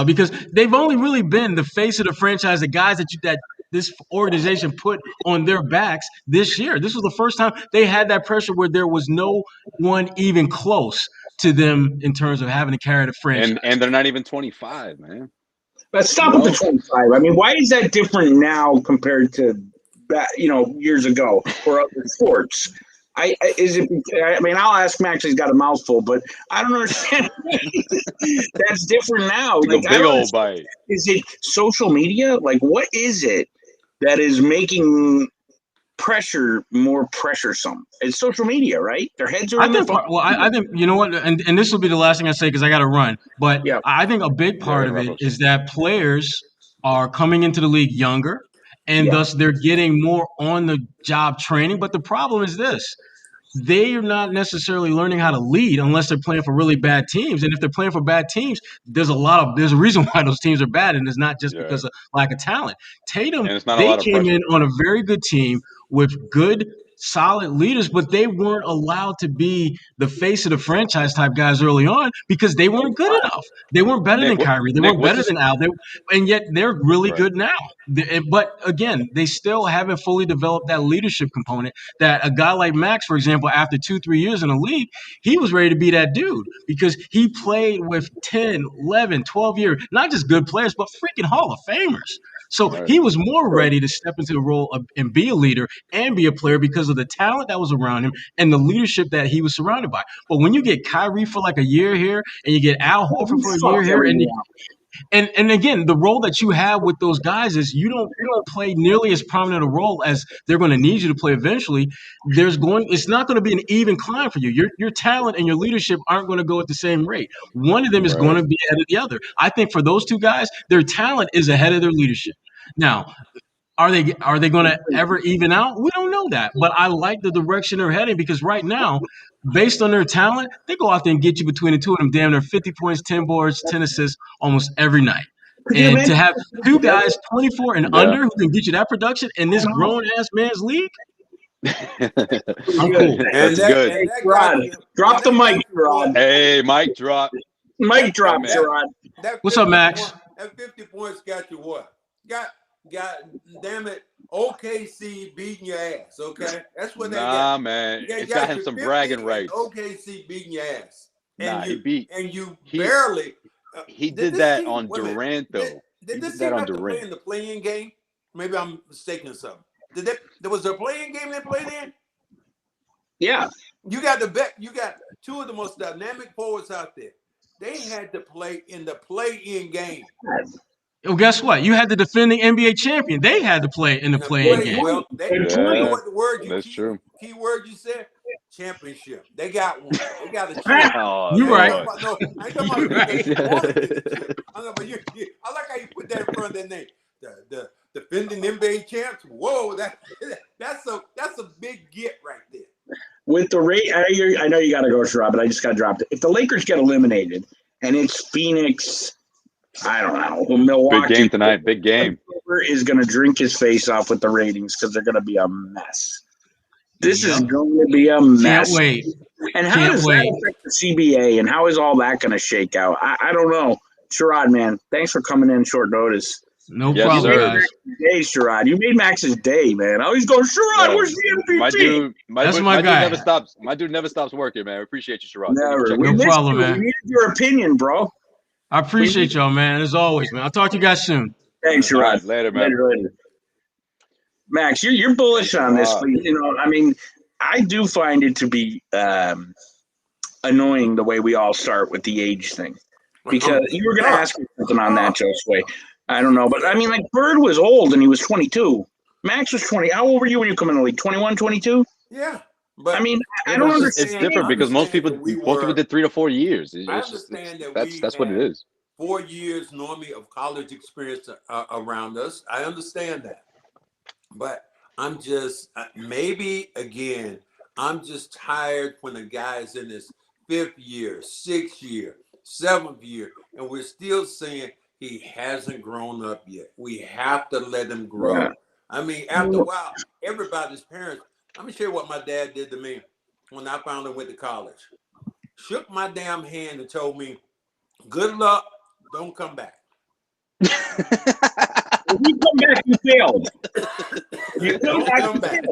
Because they've only really been the face of the franchise, the guys that this organization put on their backs this year. This was the first time they had that pressure where there was no one even close to them in terms of having to carry the franchise. And they're not even 25, man. But stop at the 25. I mean, why is that different now compared to years ago or other sports? I'll ask Max. He's got a mouthful, but I don't understand. That's different now. Like, big old bite. Is it social media? Like, what is it that is making pressure more pressuresome? It's social media, right? Their heads are. I think you know what, and this will be the last thing I say because I got to run. But yeah. I think a big part of it is that players are coming into the league younger. And thus they're getting more on-the-job training. But the problem is this. They are not necessarily learning how to lead unless they're playing for really bad teams. And if they're playing for bad teams, there's a reason why those teams are bad, and it's not just because of lack of talent. Tatum, they came in on a very good team with good, solid leaders, but they weren't allowed to be the face of the franchise type guys early on because they weren't good enough. They weren't better than Kyrie. They weren't better than Al. And yet they're really good now. But again, they still haven't fully developed that leadership component that a guy like Max, for example, after 2-3 years in the league, he was ready to be that dude because he played with 10, 11, 12 years, not just good players, but freaking Hall of Famers. So he was more ready to step into the role and be a leader and be a player because of the talent that was around him and the leadership that he was surrounded by. But when you get Kyrie for like a year here and you get Al Horford for a year here and again, the role that you have with those guys is you don't play nearly as prominent a role as they're going to need you to play eventually. It's not going to be an even climb for you. Your talent and your leadership aren't going to go at the same rate. One of them is going to be ahead of the other. I think for those two guys, their talent is ahead of their leadership. Now, are they going to ever even out? We don't know that. But I like the direction they're heading because right now, based on their talent, they go out there and get you between the two of them damn near 50 points, 10 boards, 10 assists almost every night. And to have two guys 24 and under who can get you that production in this grown-ass man's league, I'm cool. That's good. Hey, Rod, drop the mic, Rod. Hey, mic drop. Mic drop, Rod. What's up, Max? That 50 points got you what? Got damn it, OKC beating your ass, okay? That's what they got. Nah, man. It's got him some bragging rights. OKC beating your ass. And he barely. He did that on Durant, though. Did this team have to play in the play-in game? Maybe I'm mistaken something. There was a play-in game they played in? Yeah. You got two of the most dynamic forwards out there. They had to play in the play-in game. Well, guess what? You had the defending NBA champion. They had to play in the play-in game. Well, you know what the word true. Key word you said? Championship. They got one. They got a championship. You're right. I ain't talking about I like how you put that in front of their name. The defending NBA champs. Whoa, that's a big get right there. With the rate, I know you got to go, Sherrod, but I just got dropped. If the Lakers get eliminated and it's Phoenix, I don't know, Milwaukee. Big game tonight. Big game. Is going to drink his face off with the ratings because they're going to be a mess. This is going to be a mess. Can't wait. And how does that affect the CBA and how is all that going to shake out? I don't know. Sherrod, man, thanks for coming in short notice. No problem, guys. Hey, Sherrod, you made Max's day, man. I always go, Sherrod, where's the MVP? That's my guy. My dude never stops working, man. I appreciate you, Sherrod. Never. No problem, man. We needed your opinion, bro. I appreciate y'all, man. As always, man. I'll talk to you guys soon. Thanks, Sherrod. Right, later, man. Later. Max, you're bullish on this, but I mean, I do find it to be annoying the way we all start with the age thing. Because you were going to ask me something on that, Josue. I don't know. But, I mean, like, Bird was old and he was 22. Max was 20. How old were you when you come in the league? 21, 22? Yeah. But I mean, I don't understand. It's different because most people did 3 to 4 years. I understand That's what it is. 4 years normally of college experience around us. I understand that. But I'm just, maybe, again, I'm just tired when a guy is in his 5th year, 6th year, 7th year, and we're still saying he hasn't grown up yet. We have to let him grow. Yeah. I mean, after a while, everybody's parents, let me show you what my dad did to me when I finally went to college. Shook my damn hand and told me, good luck, don't come back. If you come back, you failed. You come back.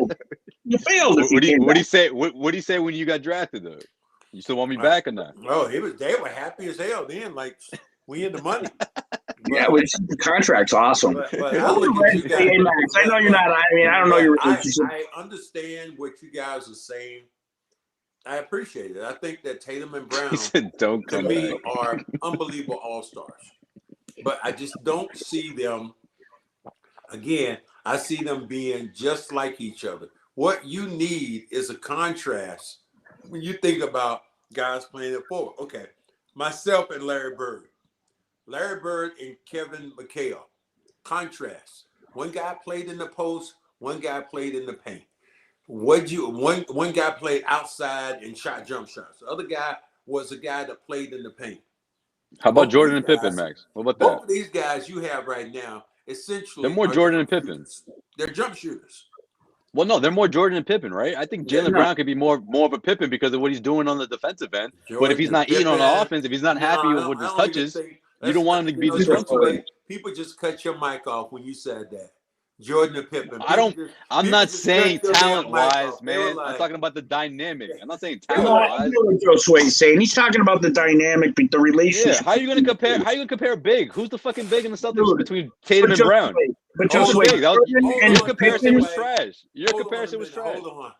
You failed. What do you say? What do you say when you got drafted, though? You still want me back or not? Oh, they were happy as hell then. Like, we in the money. Yeah, the contract's awesome. But I look at you guys. I know you're not. I mean, I don't know your relationship. I understand what you guys are saying. I appreciate it. I think that Tatum and Brown, to me, are unbelievable all-stars. But I just don't see them. Again, I see them being just like each other. What you need is a contrast when you think about guys playing it forward. Okay, myself and Larry Bird. Larry Bird and Kevin McHale. Contrast. One guy played in the post, one guy played in the paint. One guy played outside and shot jump shots. The other guy was a guy that played in the paint. How about Jordan and Pippen, Max? What about that? Both of these guys you have right now, essentially, they're more Jordan and Pippen. They're jump shooters. Well, no, they're more Jordan and Pippen, right? I think Jaylen Brown could be more of a Pippen because of what he's doing on the defensive end. Jordan, but if he's not eating on the offense, if he's not happy with his touches, you don't want him to be disruptive. People just cut your mic off when you said that. Jordan and Pippen. I'm not saying talent-wise, man. I'm talking about the dynamic. I'm not saying talent-wise. I know what Josue's saying. He's talking about the dynamic, the relationship. Yeah, how are you going to compare big? Who's the fucking big in the Celtics between Tatum and Brown? But Josue, your comparison was trash. Your comparison was trash. Hold on.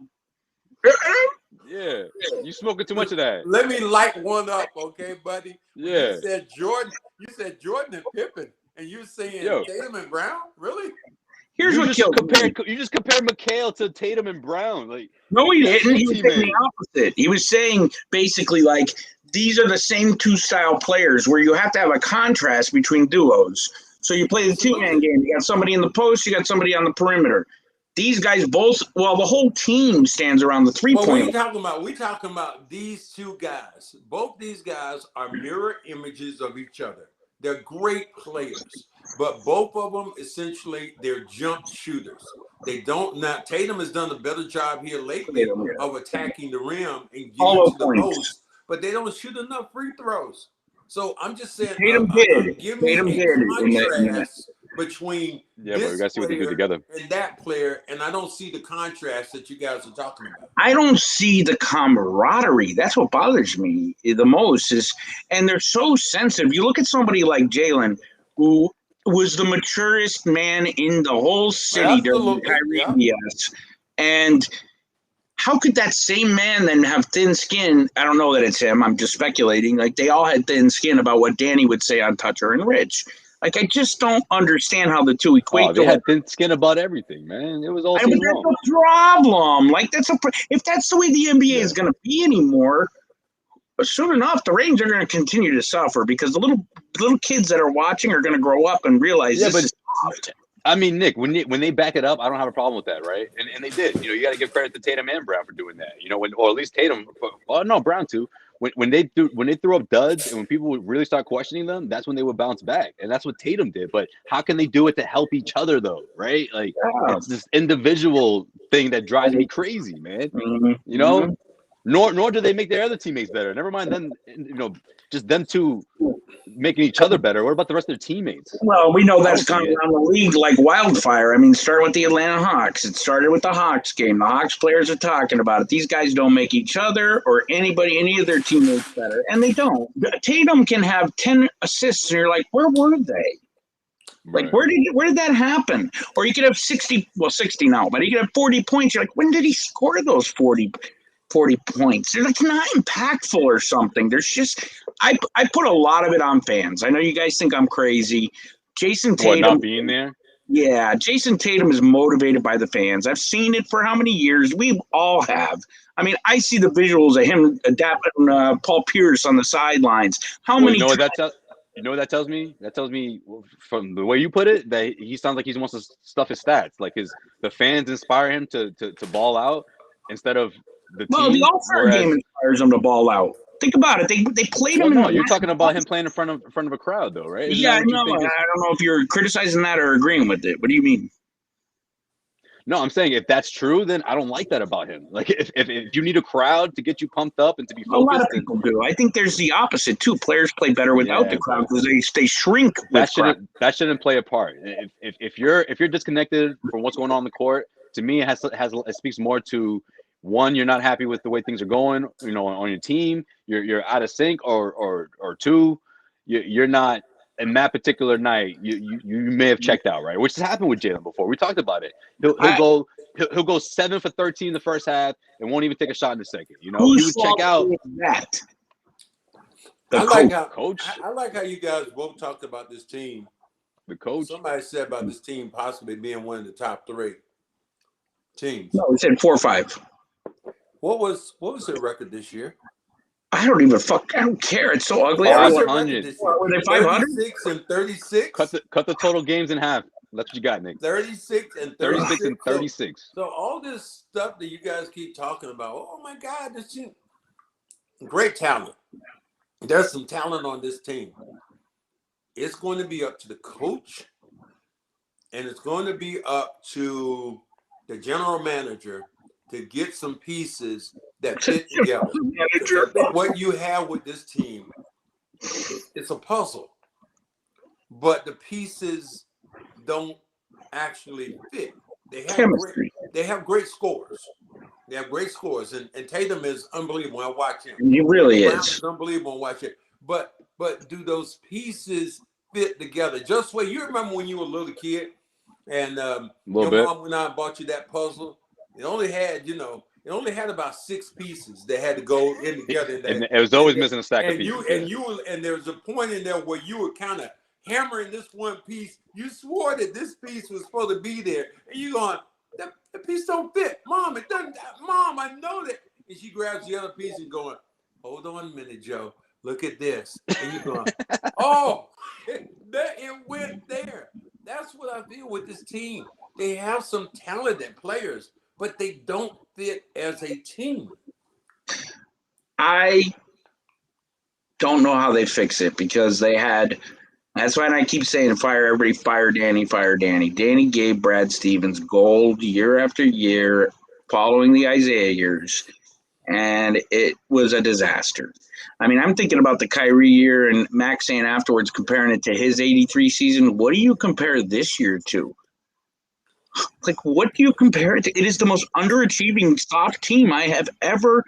Yeah, you smoking too much of that. Let me light one up, okay, buddy? Yeah. You said Jordan and Pippen, and you're saying Tatum and Brown? Really? Here's what killed me. You just compared McHale to Tatum and Brown. Like, no, he didn't. He was saying the opposite. He was saying basically like these are the same two style players where you have to have a contrast between duos. So you play the 2-man game. You got somebody in the post. You got somebody on the perimeter. These guys both. Well, the whole team stands around the 3-point. We talking about these two guys. Both these guys are mirror images of each other. They're great players. But both of them, essentially, they're jump shooters. Tatum has done a better job here lately of attacking the rim and getting to the post, but they don't shoot enough free throws. So I'm just saying, Tatum did. Give me a contrast between this player and that player, and I don't see the contrast that you guys are talking about. I don't see the camaraderie. That's what bothers me the most and they're so sensitive. You look at somebody like Jaylen, who was the maturest man in the whole city during Kyrie BS. And how could that same man then have thin skin? I don't know that it's him. I'm just speculating. Like, they all had thin skin about what Danny would say on Toucher and Rich. Like, I just don't understand how the two equate. They had thin skin about everything, man. It was all that's a problem. Like, if that's the way the NBA is going to be anymore, soon enough, the Rangers are going to continue to suffer because the little kids that are watching are going to grow up and realize this is soft. I mean, Nick, when they back it up, I don't have a problem with that, right? And they did. You got to give credit to Tatum and Brown for doing that. Or at least Tatum. Well, no, Brown too. When they threw up duds and when people would really start questioning them, that's when they would bounce back, and that's what Tatum did. But how can they do it to help each other though, right? Like it's this individual thing that drives me crazy, man. Mm-hmm. Nor do they make their other teammates better. Never mind them, just them two making each other better. What about the rest of their teammates? Well, we know that's gone around the league like wildfire. I mean, start with the Atlanta Hawks. It started with the Hawks game. The Hawks players are talking about it. These guys don't make each other or any of their teammates better, and they don't. Tatum can have 10 assists, and you're like, where were they? Like, where did that happen? Or you could have 60 now, but he could have 40 points. You're like, when did he score those 40 points? They're like not impactful or something. There's just I put a lot of it on fans. I know you guys think I'm crazy. Jason Tatum not being there? Yeah, Jason Tatum is motivated by the fans. I've seen it for how many years? We all have. I mean, I see the visuals of him adapting Paul Pierce on the sidelines. You know what that tells me? That tells me from the way you put it that he sounds like he wants to stuff his stats. Like the fans inspire him to ball out instead of the team. Well, the All-Star game inspires him to ball out. Think about it. They played him. No, you're talking about him playing in front of a crowd, though, right? Yeah, I know. I don't know if you're criticizing that or agreeing with it. What do you mean? No, I'm saying if that's true, then I don't like that about him. Like if you need a crowd to get you pumped up and to be focused, a lot of people do. I think there's the opposite too. Players play better without the crowd because they shrink. That shouldn't play a part. If you're disconnected from what's going on the court, to me it speaks more to one, you're not happy with the way things are going, on your team. You're out of sync, or two, you're not. In that particular night, you may have checked out, right? Which has happened with Jalen before. We talked about it. He'll go 7 for 13 in the first half and won't even take a shot in the second. He would check out. That I like how you guys both talked about this team. The coach. Somebody said about this team possibly being one of the top 3 teams. No, he said 4 or 5. What was their record this year? I don't even I don't care. It's so ugly. 500. Were they 500? 36 and 36. Cut the total games in half. That's what you got, Nick. 36 and 36 and 36. So all this stuff that you guys keep talking about, oh my God, this team, great talent. There's some talent on this team. It's going to be up to the coach, and it's going to be up to the general manager to get some pieces that fit together. What you have with this team, it's a puzzle, but the pieces don't actually fit. They have great scores. They have great scores, and Tatum is unbelievable. I watch him. He really is. It's unbelievable to watch it. But do those pieces fit together? Josue, you remember when you were a little kid, and your mom went out and bought you that puzzle? It only had about 6 pieces that had to go in together. And it was always missing a stack of pieces. And there was a point in there where you were kind of hammering this one piece. You swore that this piece was supposed to be there, and you going, the piece don't fit, Mom. It doesn't. Mom, I know that. And she grabs the other piece and going, hold on a minute, Joe. Look at this. And you going, oh, it went there. That's what I feel with this team. They have some talented players, but they don't fit as a team. I don't know how they fix it because that's why I keep saying everybody fire Danny, fire Danny. Danny gave Brad Stevens gold year after year following the Isaiah years, and it was a disaster. I mean, I'm thinking about the Kyrie year and Max saying afterwards, comparing it to his 83 season. What do you compare this year to? Like, what do you compare it to? It is the most underachieving soft team I have ever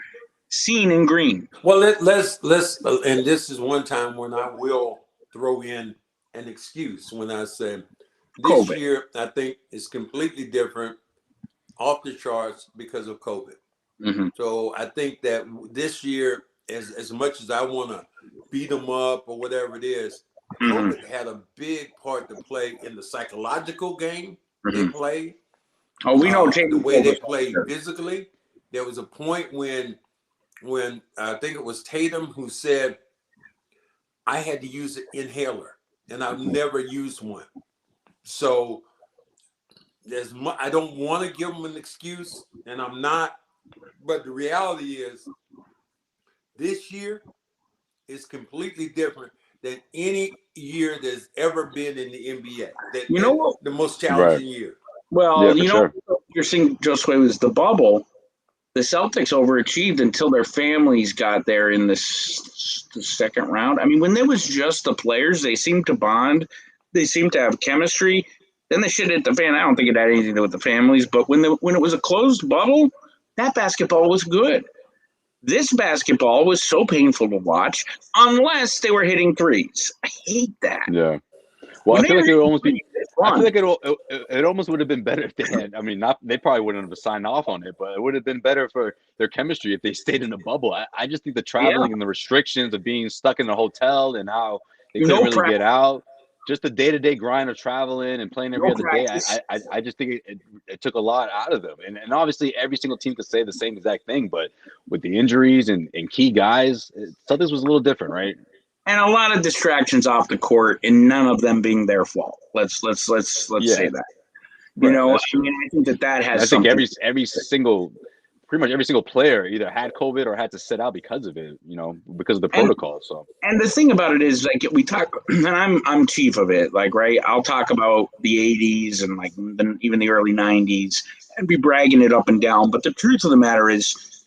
seen in green. Well, let's and this is one time when I will throw in an excuse when I say this year I think is completely different, off the charts because of COVID. Mm-hmm. So I think that this year, as much as I want to beat them up or whatever it is, COVID had a big part to play in the psychological game. They played. Oh, we know the way they played physically. There was a point when I think it was Tatum who said, I had to use an inhaler, and I've never used one. So I don't want to give them an excuse, and I'm not. But the reality is, this year is completely different than any year that's ever been in the NBA. The most challenging year. Well, what you're seeing, Josue, was the bubble. the Celtics overachieved until their families got there in the second round. I mean, when there was just the players, they seemed to bond. They seemed to have chemistry. Then the shit hit the fan. I don't think it had anything to do with the families. But when it was a closed bubble, that basketball was good. This basketball was so painful to watch unless they were hitting threes. I hate that. Yeah. Well, I feel like it would almost be. I feel like it almost would have been better if they had. I mean, they probably wouldn't have signed off on it, but it would have been better for their chemistry if they stayed in a bubble. I just think the traveling and the restrictions of being stuck in a hotel and how they couldn't really get out, just the day-to-day grind of traveling and playing every other day. I just think it took a lot out of them, and obviously every single team could say the same exact thing, but with the injuries and key guys, Celtics was a little different, right? And a lot of distractions off the court, and none of them being their fault. Let's say that. You know, I mean, I think that has. I think pretty much every single player either had COVID or had to sit out because of it. You know, because of the protocol. So. And the thing about it is, like, we talk, and I'm chief of it. Like, right, I'll talk about the '80s and like even the early '90s and be bragging it up and down. But the truth of the matter is,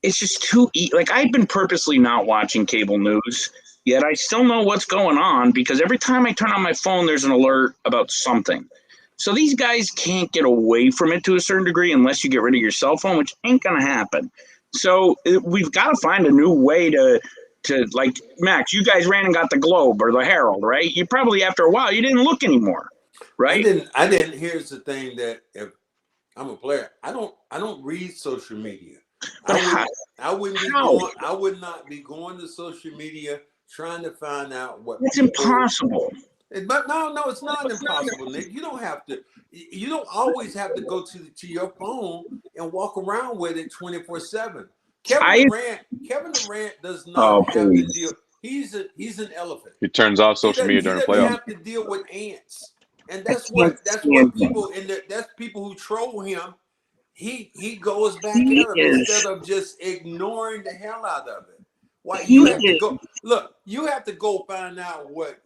it's just too like I've been purposely not watching cable news. Yet I still know what's going on because every time I turn on my phone, there's an alert about something. So these guys can't get away from it to a certain degree unless you get rid of your cell phone, which ain't going to happen. So we've got to find a new way to like, Max, you guys ran and got the Globe or the Herald, right? You probably, after a while, you didn't look anymore, right? I didn't. Here's the thing that if I'm a player, I don't read social media. I would not be going to social media trying to find out what it's impossible. But no, it's not impossible, Nick. You don't have to. You don't always have to go to your phone and walk around with it 24/7. Kevin Durant does not have to deal. He's an elephant. He turns off social media during playoffs. He doesn't have to deal with ants, and that's what people that's people who troll him. He goes back there instead of just ignoring the hell out of it. Why you have to go? Look, you have to go find out what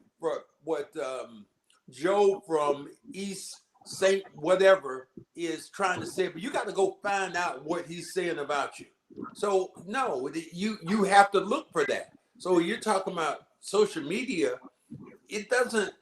Joe from East St. whatever is trying to say, but you got to go find out what he's saying about you. So no, you have to look for that. So you're talking about social media. It doesn't.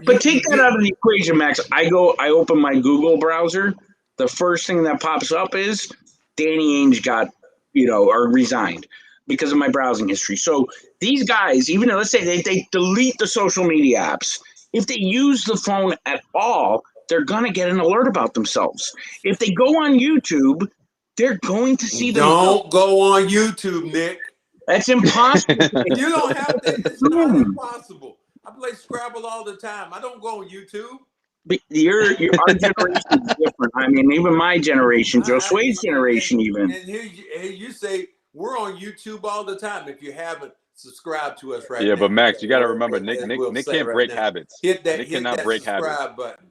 But take that out of the equation, Max. I open my Google browser. The first thing that pops up is Danny Ainge got, or resigned because of my browsing history. So these guys, even though, let's say they delete the social media apps, if they use the phone at all, they're going to get an alert about themselves. If they go on YouTube, they're going to see them. Don't go on YouTube, Nick. That's impossible. You don't have to. It's not impossible. I play Scrabble all the time. I don't go on YouTube. But our generation is different. I mean, even my generation, Josue's generation, even. And here you say we're on YouTube all the time. If you haven't subscribed to us right now. Yeah, but Max, you got to remember, Nick can't break habits. Nick cannot break habits. Button.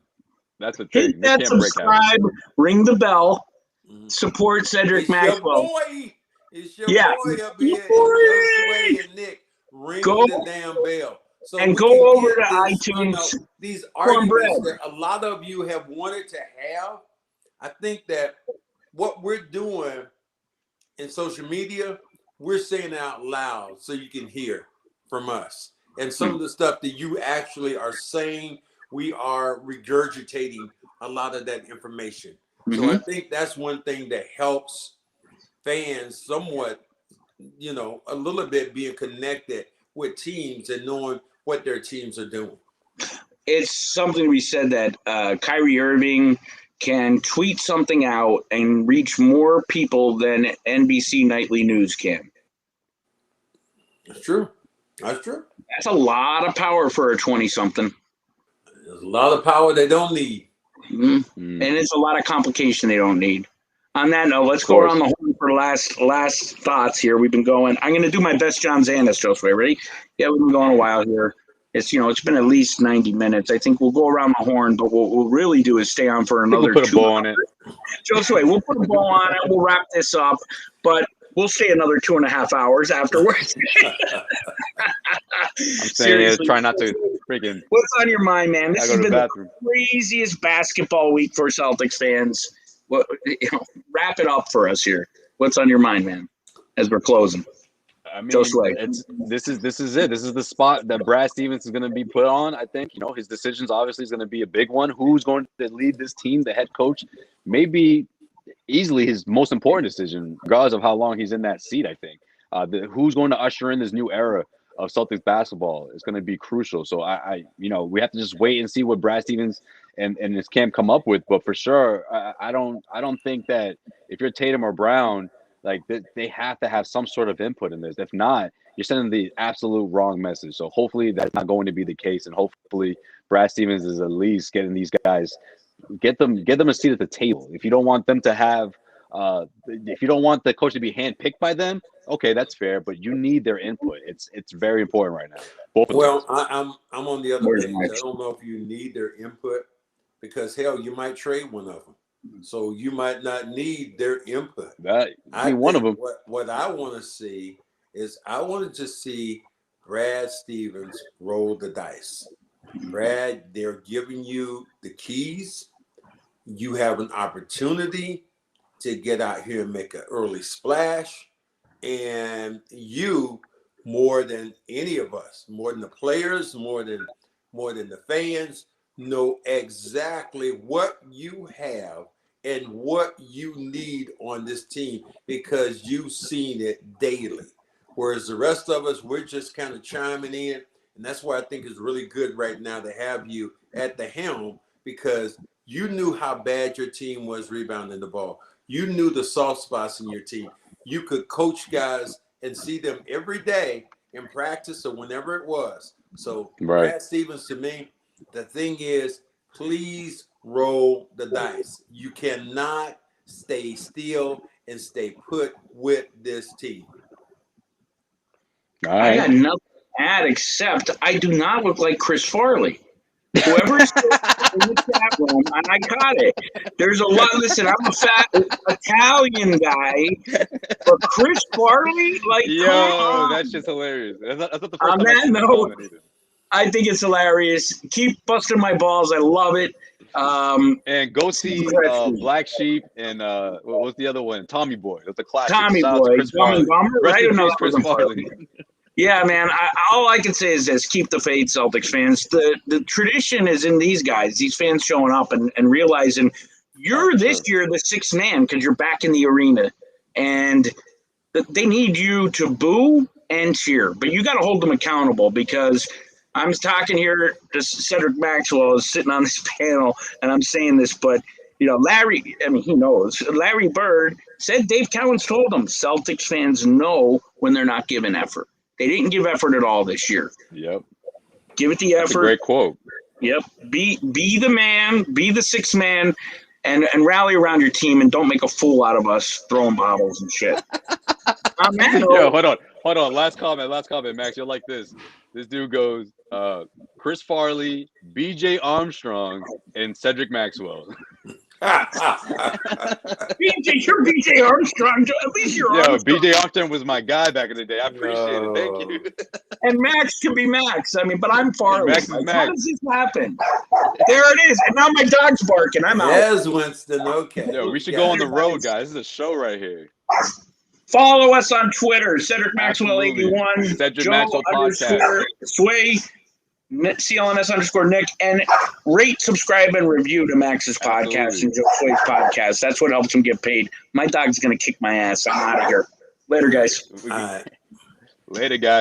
That's the thing. Hit that subscribe, ring the bell, support Cedric Maxwell. It's your boy up here. Josue and Nick. Ring the damn bell. So and go over to iTunes. These arguments that a lot of you have wanted to have. I think that what we're doing in social media, we're saying it out loud so you can hear from us. And some of the stuff that you actually are saying, we are regurgitating a lot of that information. So I think that's one thing that helps fans somewhat, a little bit being connected with teams and knowing what their teams are doing. It's something we said that Kyrie Irving can tweet something out and reach more people than NBC Nightly News can. That's true. That's a lot of power for a 20-something. There's a lot of power they don't need. And it's a lot of complication they don't need. On that note, let's go around the horn for last thoughts here. We've been going. I'm going to do my best John Zanis, Josue. Ready? Yeah, we've been going a while here. It's it's been at least 90 minutes. I think we'll go around the horn, but what we'll really do is stay on for another 2 hours. We'll put a bow on it. Josue, we'll put a bow on it. We'll wrap this up, but we'll stay another 2.5 hours afterwards. I'm saying try not to freaking. What's on your mind, man? This has been the craziest basketball week for Celtics fans. wrap it up for us here. What's on your mind, man, as we're closing? I mean, Josue. this is it. This is the spot that Brad Stevens is going to be put on. I think his decisions obviously is going to be a big one. Who's going to lead this team? The head coach, maybe easily his most important decision, regardless of how long he's in that seat. I think who's going to usher in this new era of Celtics basketball is going to be crucial. So we have to just wait and see what Brad Stevens and his camp come up with. But for sure, I don't think that if you're Tatum or Brown, like they have to have some sort of input in this. If not, you're sending the absolute wrong message. So hopefully that's not going to be the case, and hopefully Brad Stevens is at least getting these guys, get them a seat at the table. If you don't want them to have, if you don't want the coach to be handpicked by them, okay, that's fair. But you need their input. It's very important right now. Well, I'm on the other page. I don't know if you need their input because hell, you might trade one of them. So you might not need their input. One of them. What I want to see is I wanted to see Brad Stevens roll the dice. Brad, they're giving you the keys. You have an opportunity to get out here and make an early splash. And you, more than any of us, more than the players, more than the fans, know exactly what you have and what you need on this team because you've seen it daily. Whereas the rest of us, we're just kind of chiming in. And that's why I think it's really good right now to have you at the helm because you knew how bad your team was rebounding the ball. You knew the soft spots in your team. You could coach guys and see them every day in practice or whenever it was. So Brad Stevens, to me, the thing is, please roll the dice. You cannot stay still and stay put with this team. All right. I got nothing to add except I do not look like Chris Farley. Whoever's in the chat room, and I got it. There's a lot. Listen, I'm a fat Italian guy, but Chris Farley, that's just hilarious. That's not the first time that note, I think it's hilarious. Keep busting my balls. I love it. And go see Black Sheep and what was the other one? Tommy Boy. That's a classic. Tommy Boy, Chris Farley. Yeah, man. All I can say is this: keep the faith, Celtics fans. The tradition is in these guys, these fans showing up and realizing you're this year the sixth man because you're back in the arena, and they need you to boo and cheer, but you got to hold them accountable because. I'm talking here to Cedric Maxwell is sitting on this panel, and I'm saying this, but, Larry, he knows. Larry Bird said Dave Cowens told him Celtics fans know when they're not giving effort. They didn't give effort at all this year. Yep. Give it the effort. That's a great quote. Yep. Be the man, be the sixth man, and rally around your team, and don't make a fool out of us throwing bottles and shit. Yo, hold on. Last comment, Max. You'll like this. This dude goes, Chris Farley, BJ Armstrong, and Cedric Maxwell. You're BJ Armstrong. At least you're Armstrong. BJ Armstrong was my guy back in the day. I appreciate it. Thank you. And Max can be Max. But I'm Farley. Max is Max. How does this happen? There it is. And now my dog's barking. I'm out. Yes, Winston. Okay. Yo, we should go on the road, guys. This is a show right here. Follow us on Twitter, Cedric Maxwell 81, Cedric Maxwell Podcast, Sway, CLNS_Nick, and rate, subscribe, and review to Max's podcast and Joe Sway's podcast. That's what helps him get paid. My dog's gonna kick my ass. I'm out of here. Later, guys. All right. Later, guys.